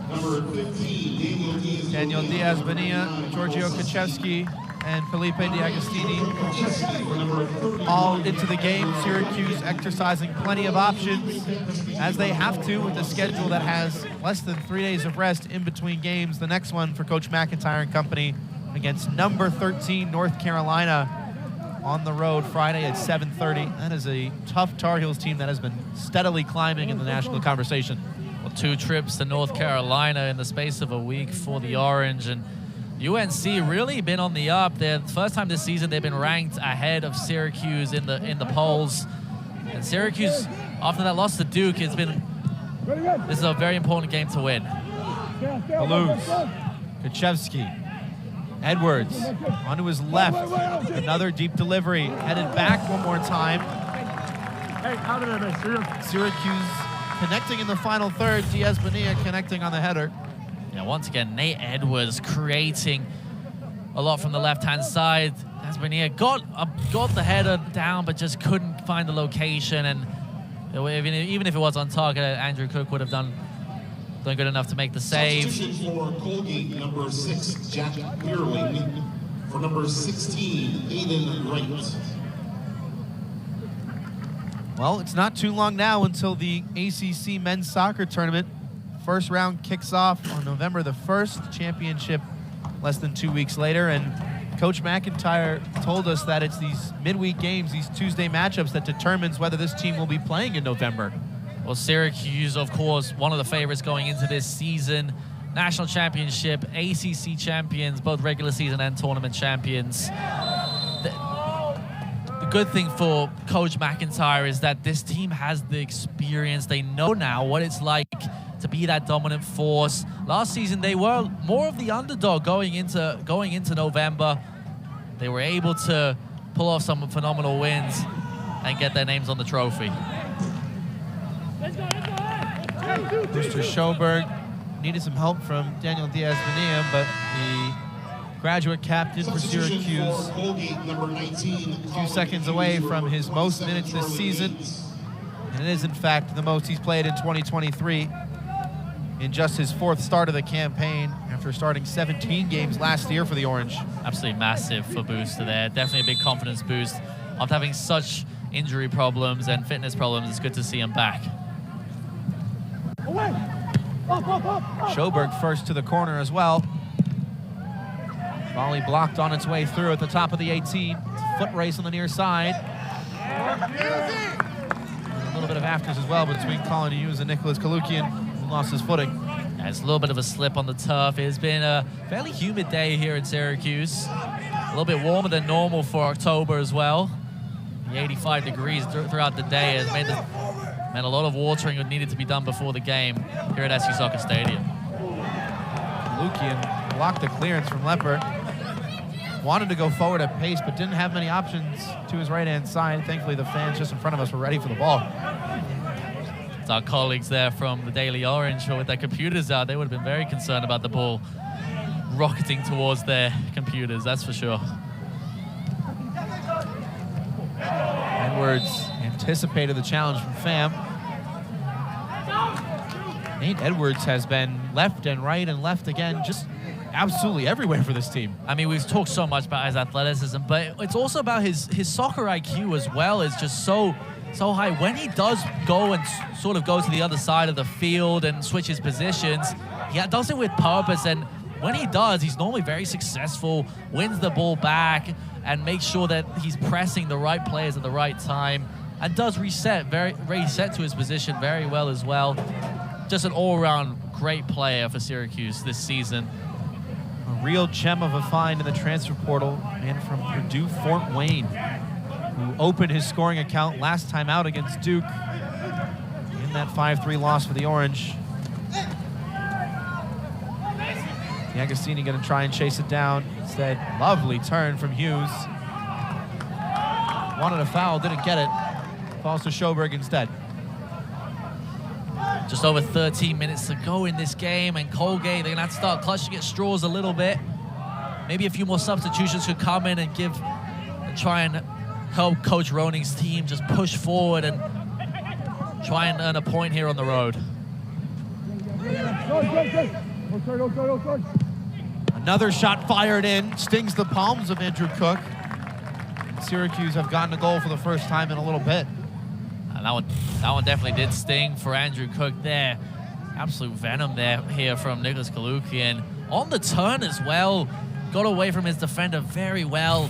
Number 15, Daniel Diaz-Bonilla, Giorgio Kaczewski, and Felipe D'Agostini all into the game. Syracuse exercising plenty of options, as they have to with a schedule that has less than 3 days of rest in between games. The next one for Coach McIntyre and company against number 13 North Carolina on the road Friday at 7:30. That is a tough Tar Heels team that has been steadily climbing in the national conversation. Well, 2 trips to North Carolina in the space of a week for the Orange, and UNC really been on the up. The first time this season they've been ranked ahead of Syracuse in the polls. And Syracuse, after that loss to Duke, this is a very important game to win. Palouse, Kaczewski, Edwards onto his left. Another deep delivery, headed back one more time. Syracuse connecting in the final third. Diaz-Bonilla connecting on the header. Yeah, once again, Nate Edwards creating a lot from the left-hand side. Diaz-Bonilla got the header down, but just couldn't find the location. And even if it was on target, Andrew Cook would have done good enough to make the save. Substitution for Colgate, number 6, Jack Beerling. For number 16, Aiden Wright. Well, it's not too long now until the ACC men's soccer tournament. First round kicks off on November the 1st, championship less than 2 weeks later, and Coach McIntyre told us that it's these midweek games, these Tuesday matchups, that determines whether this team will be playing in November. Well, Syracuse, of course, one of the favorites going into this season. National championship, ACC champions, both regular season and tournament champions. The good thing for Coach McIntyre is that this team has the experience. They know now what it's like to be that dominant force. Last season, they were more of the underdog going into November. They were able to pull off some phenomenal wins and get their names on the trophy. Mr. Schoberg needed some help from Daniel Diaz-Bonilla, but the graduate captain for Syracuse, Colgate, number 19, 2 seconds away from his most minutes this season. And it is, in fact, the most he's played in 2023 in just his 4th start of the campaign after starting 17 games last year for the Orange. Absolutely massive for Booster there. Definitely a big confidence boost. After having such injury problems and fitness problems, it's good to see him back. Schoberg first to the corner as well. Volley blocked on its way through at the top of the 18. Foot race on the near side. A little bit of afters as well between Colin Hughes and Nicholas Kalukian, who lost his footing. Yeah, it's a little bit of a slip on the turf. It's been a fairly humid day here in Syracuse. A little bit warmer than normal for October as well. The 85 degrees throughout the day has meant a lot of watering that needed to be done before the game here at SC Soccer Stadium. Lukian blocked the clearance from Lepper. Wanted to go forward at pace, but didn't have many options to his right-hand side. Thankfully, the fans just in front of us were ready for the ball. It's our colleagues there from the Daily Orange, who with their computers out, they would have been very concerned about the ball rocketing towards their computers, that's for sure. Edwards anticipated the challenge from Pham. Nate Edwards has been left and right and left again, just absolutely everywhere for this team. I mean, we've talked so much about his athleticism, but it's also about his soccer IQ as well is just so high. When he does go and sort of go to the other side of the field and switches positions, he does it with purpose, and when he does, he's normally very successful, wins the ball back, and makes sure that he's pressing the right players at the right time, and does reset to his position very well as well. Just an all-around great player for Syracuse this season. A real gem of a find in the transfer portal, man from Purdue Fort Wayne, who opened his scoring account last time out against Duke in that 5-3 loss for the Orange. Agostini going to try and chase it down. Instead, lovely turn from Hughes. Wanted a foul, didn't get it. Falls to Schoberg instead. Just over 13 minutes to go in this game, and Colgate, they're going to have to start clutching at straws a little bit. Maybe a few more substitutions could come in and try and help Coach Roning's team just push forward and try and earn a point here on the road. Another shot fired in, stings the palms of Andrew Cook. Syracuse have gotten a goal for the first time in a little bit. And that one definitely did sting for Andrew Cook there. Absolute venom there here from Nicholas Kalukian. On the turn as well, got away from his defender very well.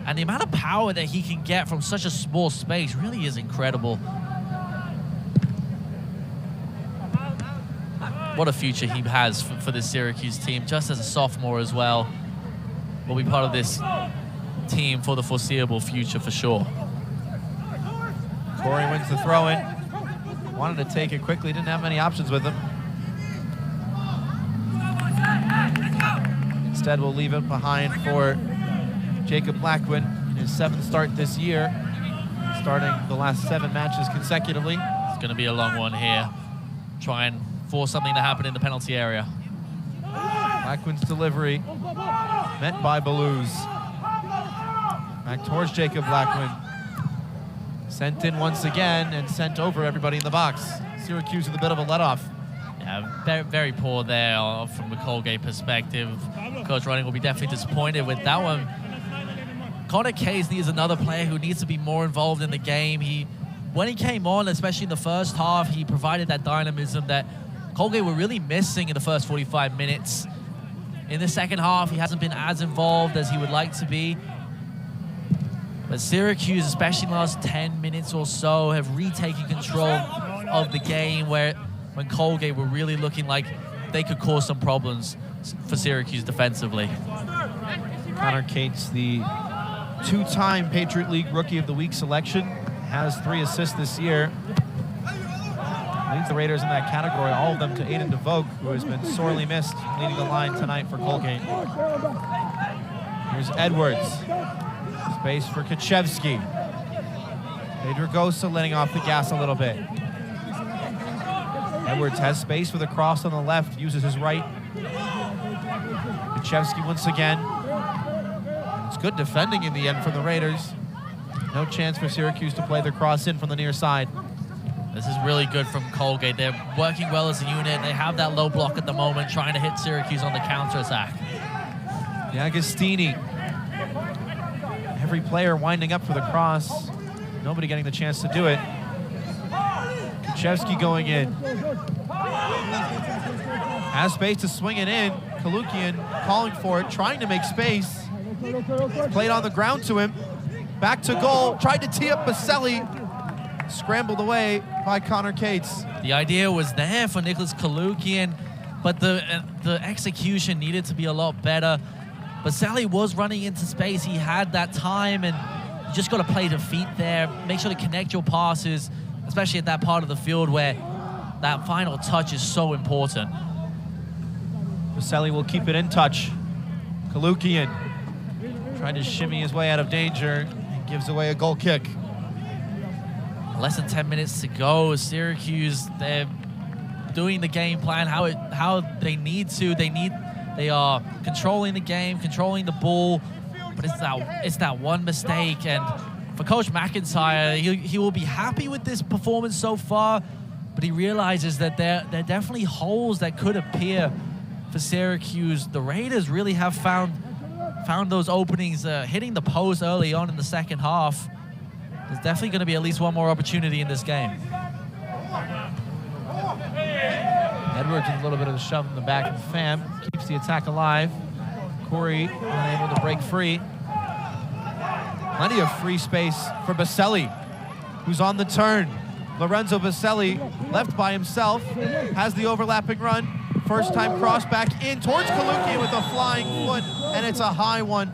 And the amount of power that he can get from such a small space really is incredible. What a future he has for this Syracuse team, just as a sophomore as well. Will be part of this team for the foreseeable future for sure. Corey wins the throw-in. Wanted to take it quickly, didn't have many options with him. Instead, we'll leave it behind for Jacob Blackwood in his 7th start this year, starting the last 7 matches consecutively. It's going to be a long one here. Try and force something to happen in the penalty area. Blackwood's delivery met by Belouz. Back towards Jacob Blackwood. Sent in once again and sent over everybody in the box. Syracuse with a bit of a let-off. Yeah, very, very poor there from the Colgate perspective. Coach Roning will be definitely disappointed with that one. Connor Casey is another player who needs to be more involved in the game. When he came on, especially in the first half, he provided that dynamism that Colgate were really missing in the first 45 minutes. In the second half, he hasn't been as involved as he would like to be. But Syracuse, especially in the last 10 minutes or so, have retaken control of the game when Colgate were really looking like they could cause some problems for Syracuse defensively. Connor Cates, the 2-time Patriot League Rookie of the Week selection, has 3 assists this year. Leads the Raiders in that category, all of them to Aiden DeVoe, who has been sorely missed leading the line tonight for Colgate. Here's Edwards. Space for Kaczewski. Pedrogosa letting off the gas a little bit. Edwards has space with a cross on the left, uses his right. Kaczewski once again. It's good defending in the end for the Raiders. No chance for Syracuse to play the cross in from the near side. This is really good from Colgate. They're working well as a unit. They have that low block at the moment, trying to hit Syracuse on the counterattack. Agostini. Every player winding up for the cross. Nobody getting the chance to do it. Kaczewski going in. Has space to swing it in. Kalukian calling for it, trying to make space. Played on the ground to him. Back to goal. Tried to tee up Baselli. Scrambled away by Connor Cates. The idea was there for Nicholas Kalukian, but the execution needed to be a lot better. Baselli was running into space. He had that time and just got to play to feet there. Make sure to connect your passes, especially at that part of the field where that final touch is so important. Vaselli will keep it in touch. Kalukian trying to shimmy his way out of danger and gives away a goal kick. Less than 10 minutes to go. Syracuse, they're doing the game plan how they need to. They are controlling the game, controlling the ball, but it's that one mistake. And for Coach McIntyre, he will be happy with this performance so far, but he realizes that there are definitely holes that could appear for Syracuse. The Raiders really have found those openings, hitting the post early on in the second half. There's definitely going to be at least one more opportunity in this game. Edwards with a little bit of the shove in the back of Pham, keeps the attack alive. Corey unable to break free. Plenty of free space for Vaselli, who's on the turn. Lorenzo Vaselli, left by himself, has the overlapping run. First time cross back in towards Kalukian with a flying foot, and it's a high one.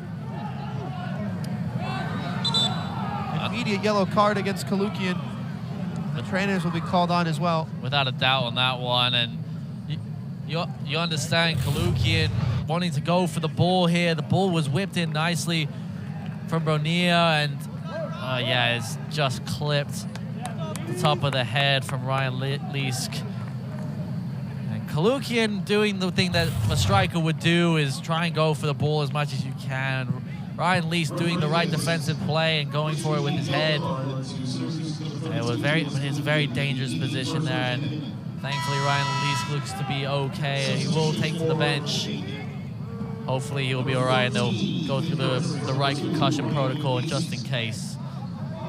Immediate yellow card against Kalukian. The trainers will be called on as well. Without a doubt on that one, and you understand Kalukian wanting to go for the ball here. The ball was whipped in nicely from Bonilla, and yeah, it's just clipped the top of the head from Ryan Leask. And Kalukian doing the thing that a striker would do, is try and go for the ball as much as you can. Ryan Leask doing the right defensive play and going for it with his head. It's a very dangerous position there, and thankfully Ryan Leask looks to be okay. He will take to the bench. Hopefully he'll be all right, and they'll go through the right concussion protocol just in case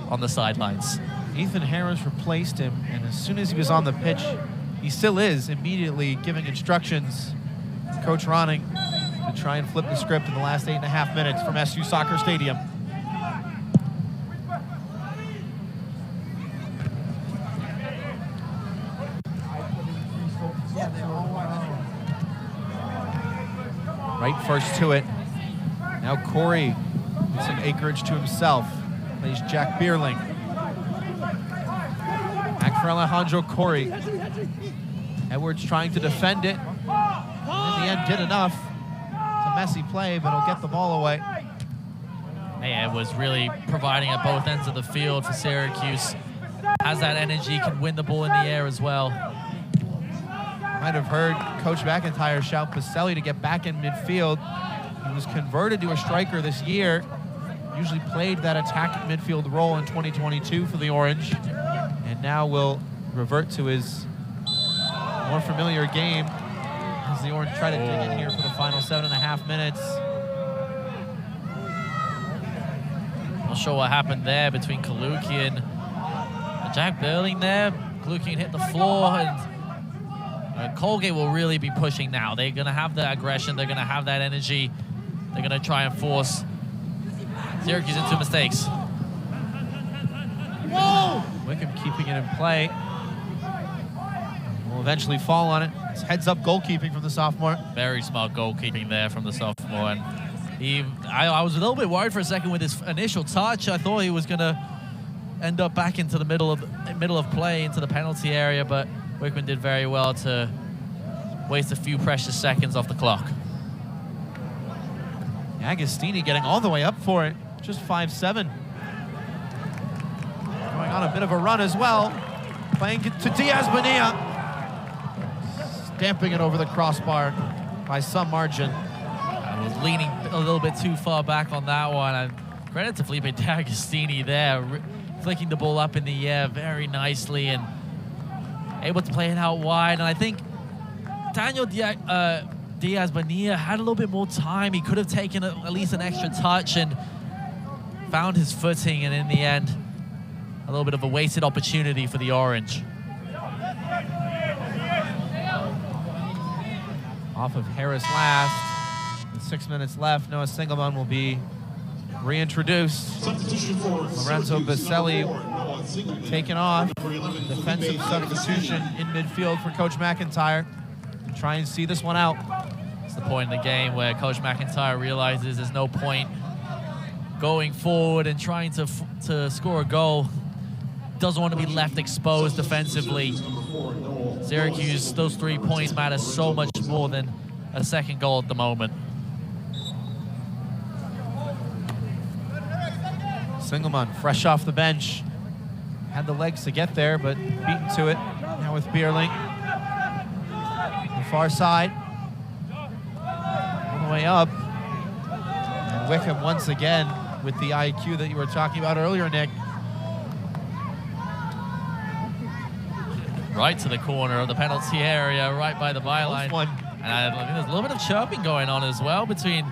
on the sidelines. Ethan Harris replaced him, and as soon as he was on the pitch, he still is immediately giving instructions to Coach Ronning to try and flip the script in the last 8.5 minutes from SU Soccer Stadium. Right first to it. Now Corey with some acreage to himself. Plays Jack Bierling. Back for Alejandro Corey. Edwards trying to defend it. And in the end did enough. It's a messy play, but he'll get the ball away. Hey, it was really providing at both ends of the field for Syracuse. Has that energy, can win the ball in the air as well. Might have heard Coach McIntyre shout Vaselli to get back in midfield. He was converted to a striker this year. Usually played that attack midfield role in 2022 for the Orange. And now will revert to his more familiar game as the Orange try to dig in here for the final 7.5 minutes. Not sure what happened there between Kalukian and Jack Bierling there. Kalukian hit the floor, and Colgate will really be pushing now. They're going to have the aggression. They're going to have that energy. They're going to try and force Syracuse into mistakes. Wickham keeping it in play. Will eventually fall on it. It's heads-up goalkeeping from the sophomore. Very smart goalkeeping there from the sophomore. And I was a little bit worried for a second with his initial touch. I thought he was going to end up back into the middle of play, into the penalty area, but Wickman did very well to waste a few precious seconds off the clock. Agostini getting all the way up for it. Just 5'7". Going on a bit of a run as well. Playing it to Diaz Bonilla. Stamping it over the crossbar by some margin. I was leaning a little bit too far back on that one. And credit to Felipe D'Agostini there, flicking the ball up in the air very nicely and able to play it out wide. And I think Daniel Diaz Bonilla had a little bit more time. He could have taken at least an extra touch and found his footing, and in the end, a little bit of a wasted opportunity for the Orange. Off of Harris last. With 6 minutes left, Noah Singelman will be reintroduced. Lorenzo Vaselli taken off. Defensive substitution in midfield for Coach McIntyre. Try and see this one out. It's the point in the game where Coach McIntyre realizes there's no point going forward and trying to score a goal. Doesn't want to be left exposed defensively. Syracuse, those 3 points matter so much more than a second goal at the moment. Singelman, fresh off the bench. Had the legs to get there, but beaten to it. Now with Bierling. The far side. All the way up. And Wickham once again with the IQ that you were talking about earlier, Nick. Right to the corner of the penalty area, right by the byline. And I think there's a little bit of chirping going on as well between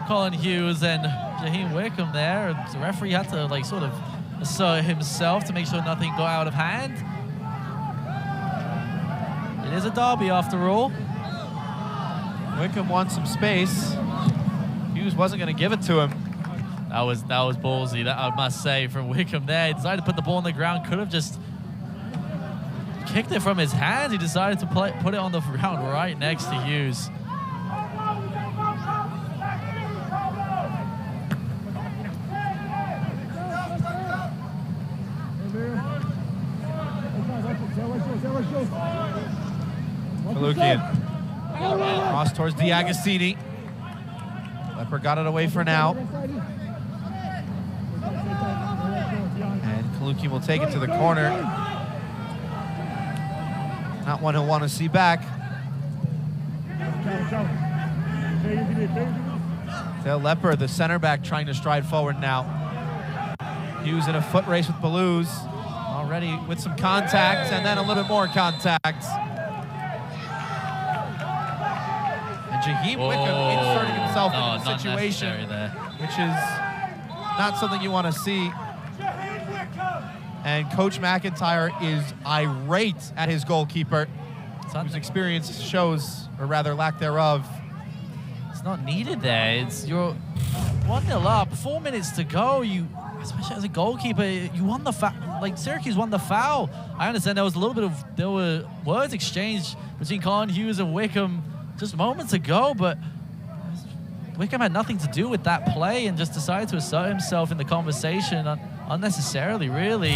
Colin Hughes and Jaheim Wickham there. The referee had to like sort of assert himself to make sure nothing got out of hand. It is a derby after all. Wickham wants some space. Hughes wasn't going to give it to him. That was ballsy, that I must say, from Wickham there. He decided to put the ball on the ground, could have just kicked it from his hands. He decided to put it on the ground right next to Hughes. Kalukian. Cross towards D'Agostini. Lepper got it away for now. And Kalukian will take it to the corner. Not one he'll want to see back. Dale Lepper, the center back, trying to stride forward now. Hughes in a foot race with Belouz. Already with some contact and then a little bit more contact. And Jaheim Wickham inserting himself into the situation, which is not something you want to see. And Coach McIntyre is irate at his goalkeeper, whose experience shows, or rather lack thereof. It's not needed there. You're 1-0 up, 4 minutes to go. Especially as a goalkeeper, you won the foul. Like Syracuse won the foul. I understand there were words exchanged between Colin Hughes and Wickham just moments ago, but Wickham had nothing to do with that play and just decided to assert himself in the conversation unnecessarily, really.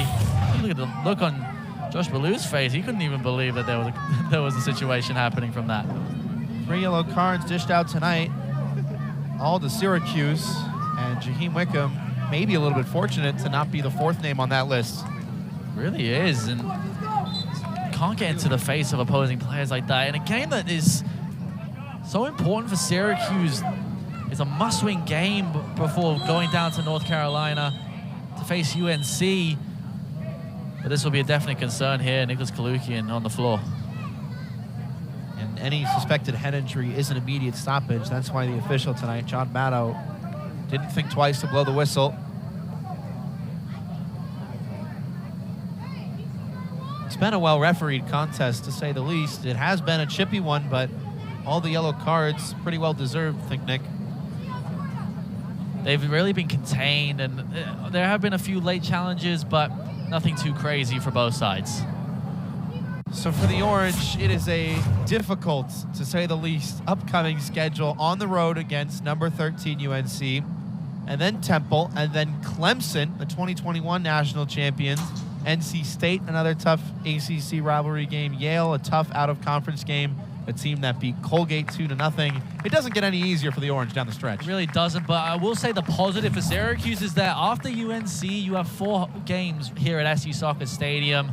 Look at the look on Josh Belouz's face. He couldn't even believe that there was a situation happening from that. 3 yellow cards dished out tonight, all to Syracuse, and Jaheim Wickham maybe a little bit fortunate to not be the 4th name on that list. Really is, and can't get into the face of opposing players like that in a game that is so important for Syracuse. It's a must-win game before going down to North Carolina to face UNC. But this will be a definite concern here. Nicholas Kalukian on the floor. And any suspected head injury is an immediate stoppage. That's why the official tonight, John Maddow, didn't think twice to blow the whistle. It's been a well-refereed contest, to say the least. It has been a chippy one, but all the yellow cards pretty well deserved, I think, Nick. They've really been contained, and there have been a few late challenges, but nothing too crazy for both sides. So for the Orange, it is a difficult, to say the least, upcoming schedule on the road against number 13 UNC, and then Temple, and then Clemson, the 2021 national champions, NC State, another tough ACC rivalry game, Yale, a tough out-of-conference game, a team that beat Colgate 2-0. It doesn't get any easier for the Orange down the stretch. It really doesn't, but I will say the positive for Syracuse is that after UNC, you have 4 games here at SU Soccer Stadium.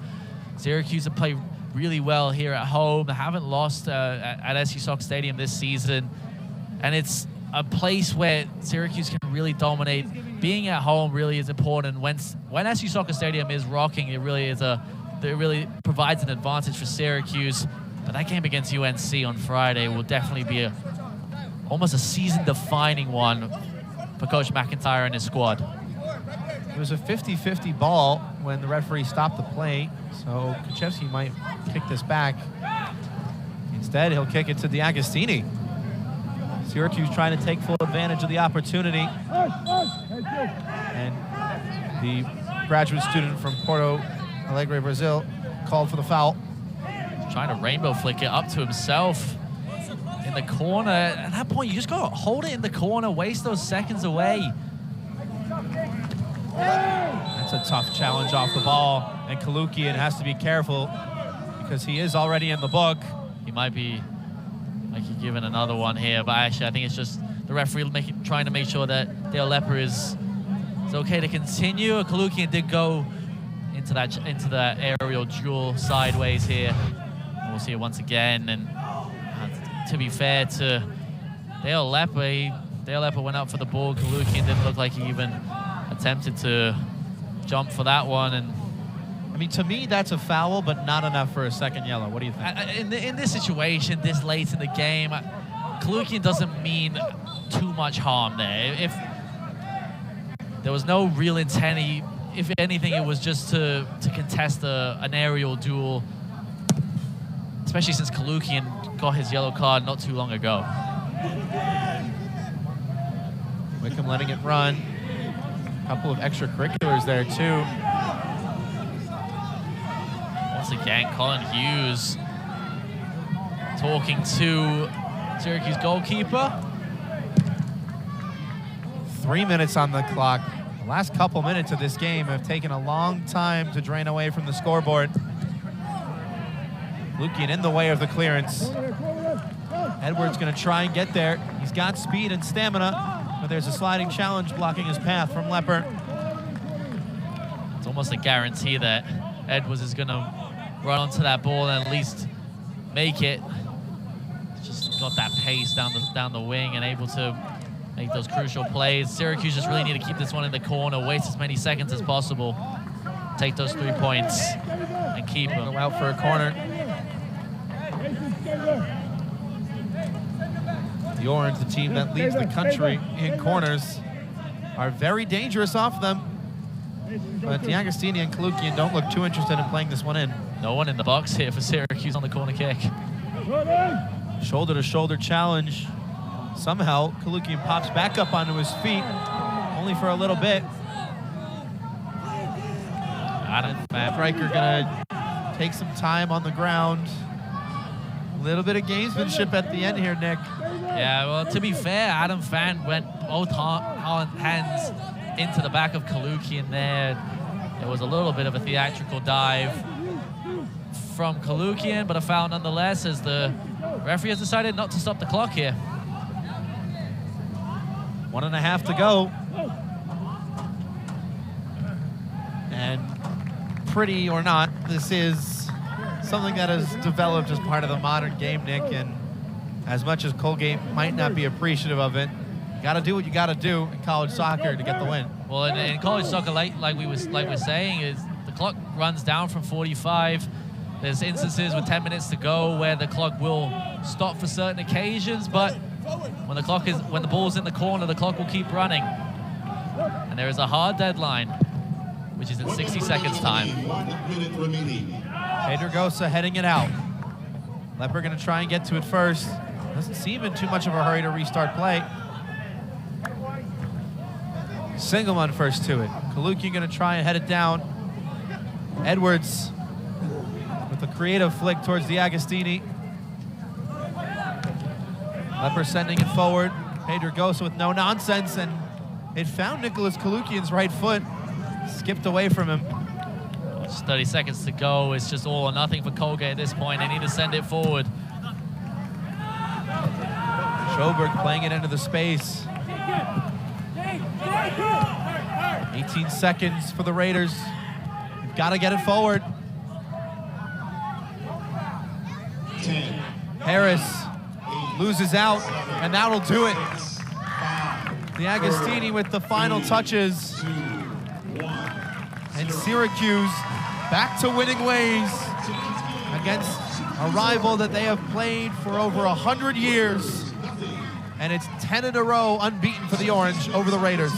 Syracuse have played really well here at home. They haven't lost at SU Soccer Stadium this season, and it's a place where Syracuse can really dominate. Being at home really is important. When SU Soccer Stadium is rocking, it really provides an advantage for Syracuse. But that game against UNC on Friday will definitely be almost a season-defining one for Coach McIntyre and his squad. It was a 50-50 ball when the referee stopped the play, so Kuchevsky might kick this back. Instead, he'll kick it to D'Agostini. Syracuse trying to take full advantage of the opportunity. And the graduate student from Porto Alegre, Brazil, called for the foul. Trying to rainbow flick it up to himself in the corner. At that point, you just got to hold it in the corner, waste those seconds away. That's a tough challenge off the ball, and Kalookian has to be careful because he is already in the book. He might be given another one here, but actually I think it's just the referee trying to make sure that Dale Lepper is okay to continue. Kalookian did go into that aerial duel sideways here. And we'll see it once again. And to be fair to Dale Lepper went up for the ball. Kalookian didn't look like he even attempted to jump for that one. And I mean, to me, that's a foul, but not enough for a second yellow. What do you think? In this situation, this late in the game, Kalookian doesn't mean too much harm there. If there was no real intent, if anything, it was just to contest an aerial duel, especially since Kalookian got his yellow card not too long ago. Wickham letting it run. A couple of extracurriculars there, too. Once again, Colin Hughes talking to Syracuse goalkeeper. 3 minutes on the clock. The last couple minutes of this game have taken a long time to drain away from the scoreboard. Kalookian in the way of the clearance. Edwards going to try and get there. He's got speed and stamina, but there's a sliding challenge blocking his path from Lepper. It's almost a guarantee that Edwards is going to run onto that ball and at least make it. Just got that pace down the wing and able to make those crucial plays. Syracuse just really need to keep this one in the corner, waste as many seconds as possible, take those 3 points and keep them. Go out for a corner. The Orange, the team that leads the country in corners, are very dangerous off them. But D'Agostini and Kalookian don't look too interested in playing this one in. No one in the box here for Syracuse on the corner kick. Shoulder-to-shoulder challenge. Somehow, Kalookian pops back up onto his feet, only for a little bit. Striker gonna take some time on the ground. A little bit of gamesmanship at the end here, Nick. Yeah, well, to be fair, Adam Fan went both hands into the back of Kalookian there. There was a little bit of a theatrical dive from Kalookian, but a foul nonetheless, as the referee has decided not to stop the clock here. 1.5 to go. And pretty or not, this is something that has developed as part of the modern game, Nick, and as much as Colgate might not be appreciative of it, you got to do what you got to do in college soccer to get the win. Well, in college soccer, like we're saying, is the clock runs down from 45. There's instances with 10 minutes to go where the clock will stop for certain occasions, but when the ball's in the corner, the clock will keep running. And there is a hard deadline, which is in 60 seconds time. 1 minute remaining. Pedrogosa heading it out. Lepper going to try and get to it first. Doesn't seem in too much of a hurry to restart play. Singleman first to it. Kalookian going to try and head it down. Edwards with a creative flick towards D'Agostini. Lepper sending it forward. Pedrogosa with no nonsense, and it found Nicholas Kalookian's right foot. Skipped away from him. Just 30 seconds to go. It's just all or nothing for Colgate at this point. They need to send it forward. Schoberg playing it into the space. 18 seconds for the Raiders. You've got to get it forward. 10. Harris loses out, and that'll do it. D'Agostini with the final touches. And Syracuse back to winning ways against a rival that they have played for over 100 years. And it's 10 in a row unbeaten for the Orange over the Raiders.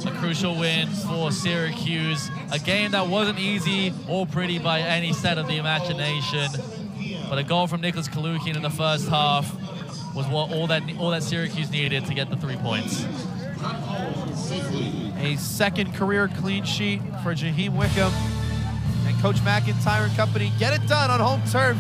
A crucial win for Syracuse. A game that wasn't easy or pretty by any set of the imagination. But a goal from Nicholas Kalookian in the first half was all that Syracuse needed to get the 3 points. A second career clean sheet for Jaheim Wickham. And Coach McIntyre and company get it done on home turf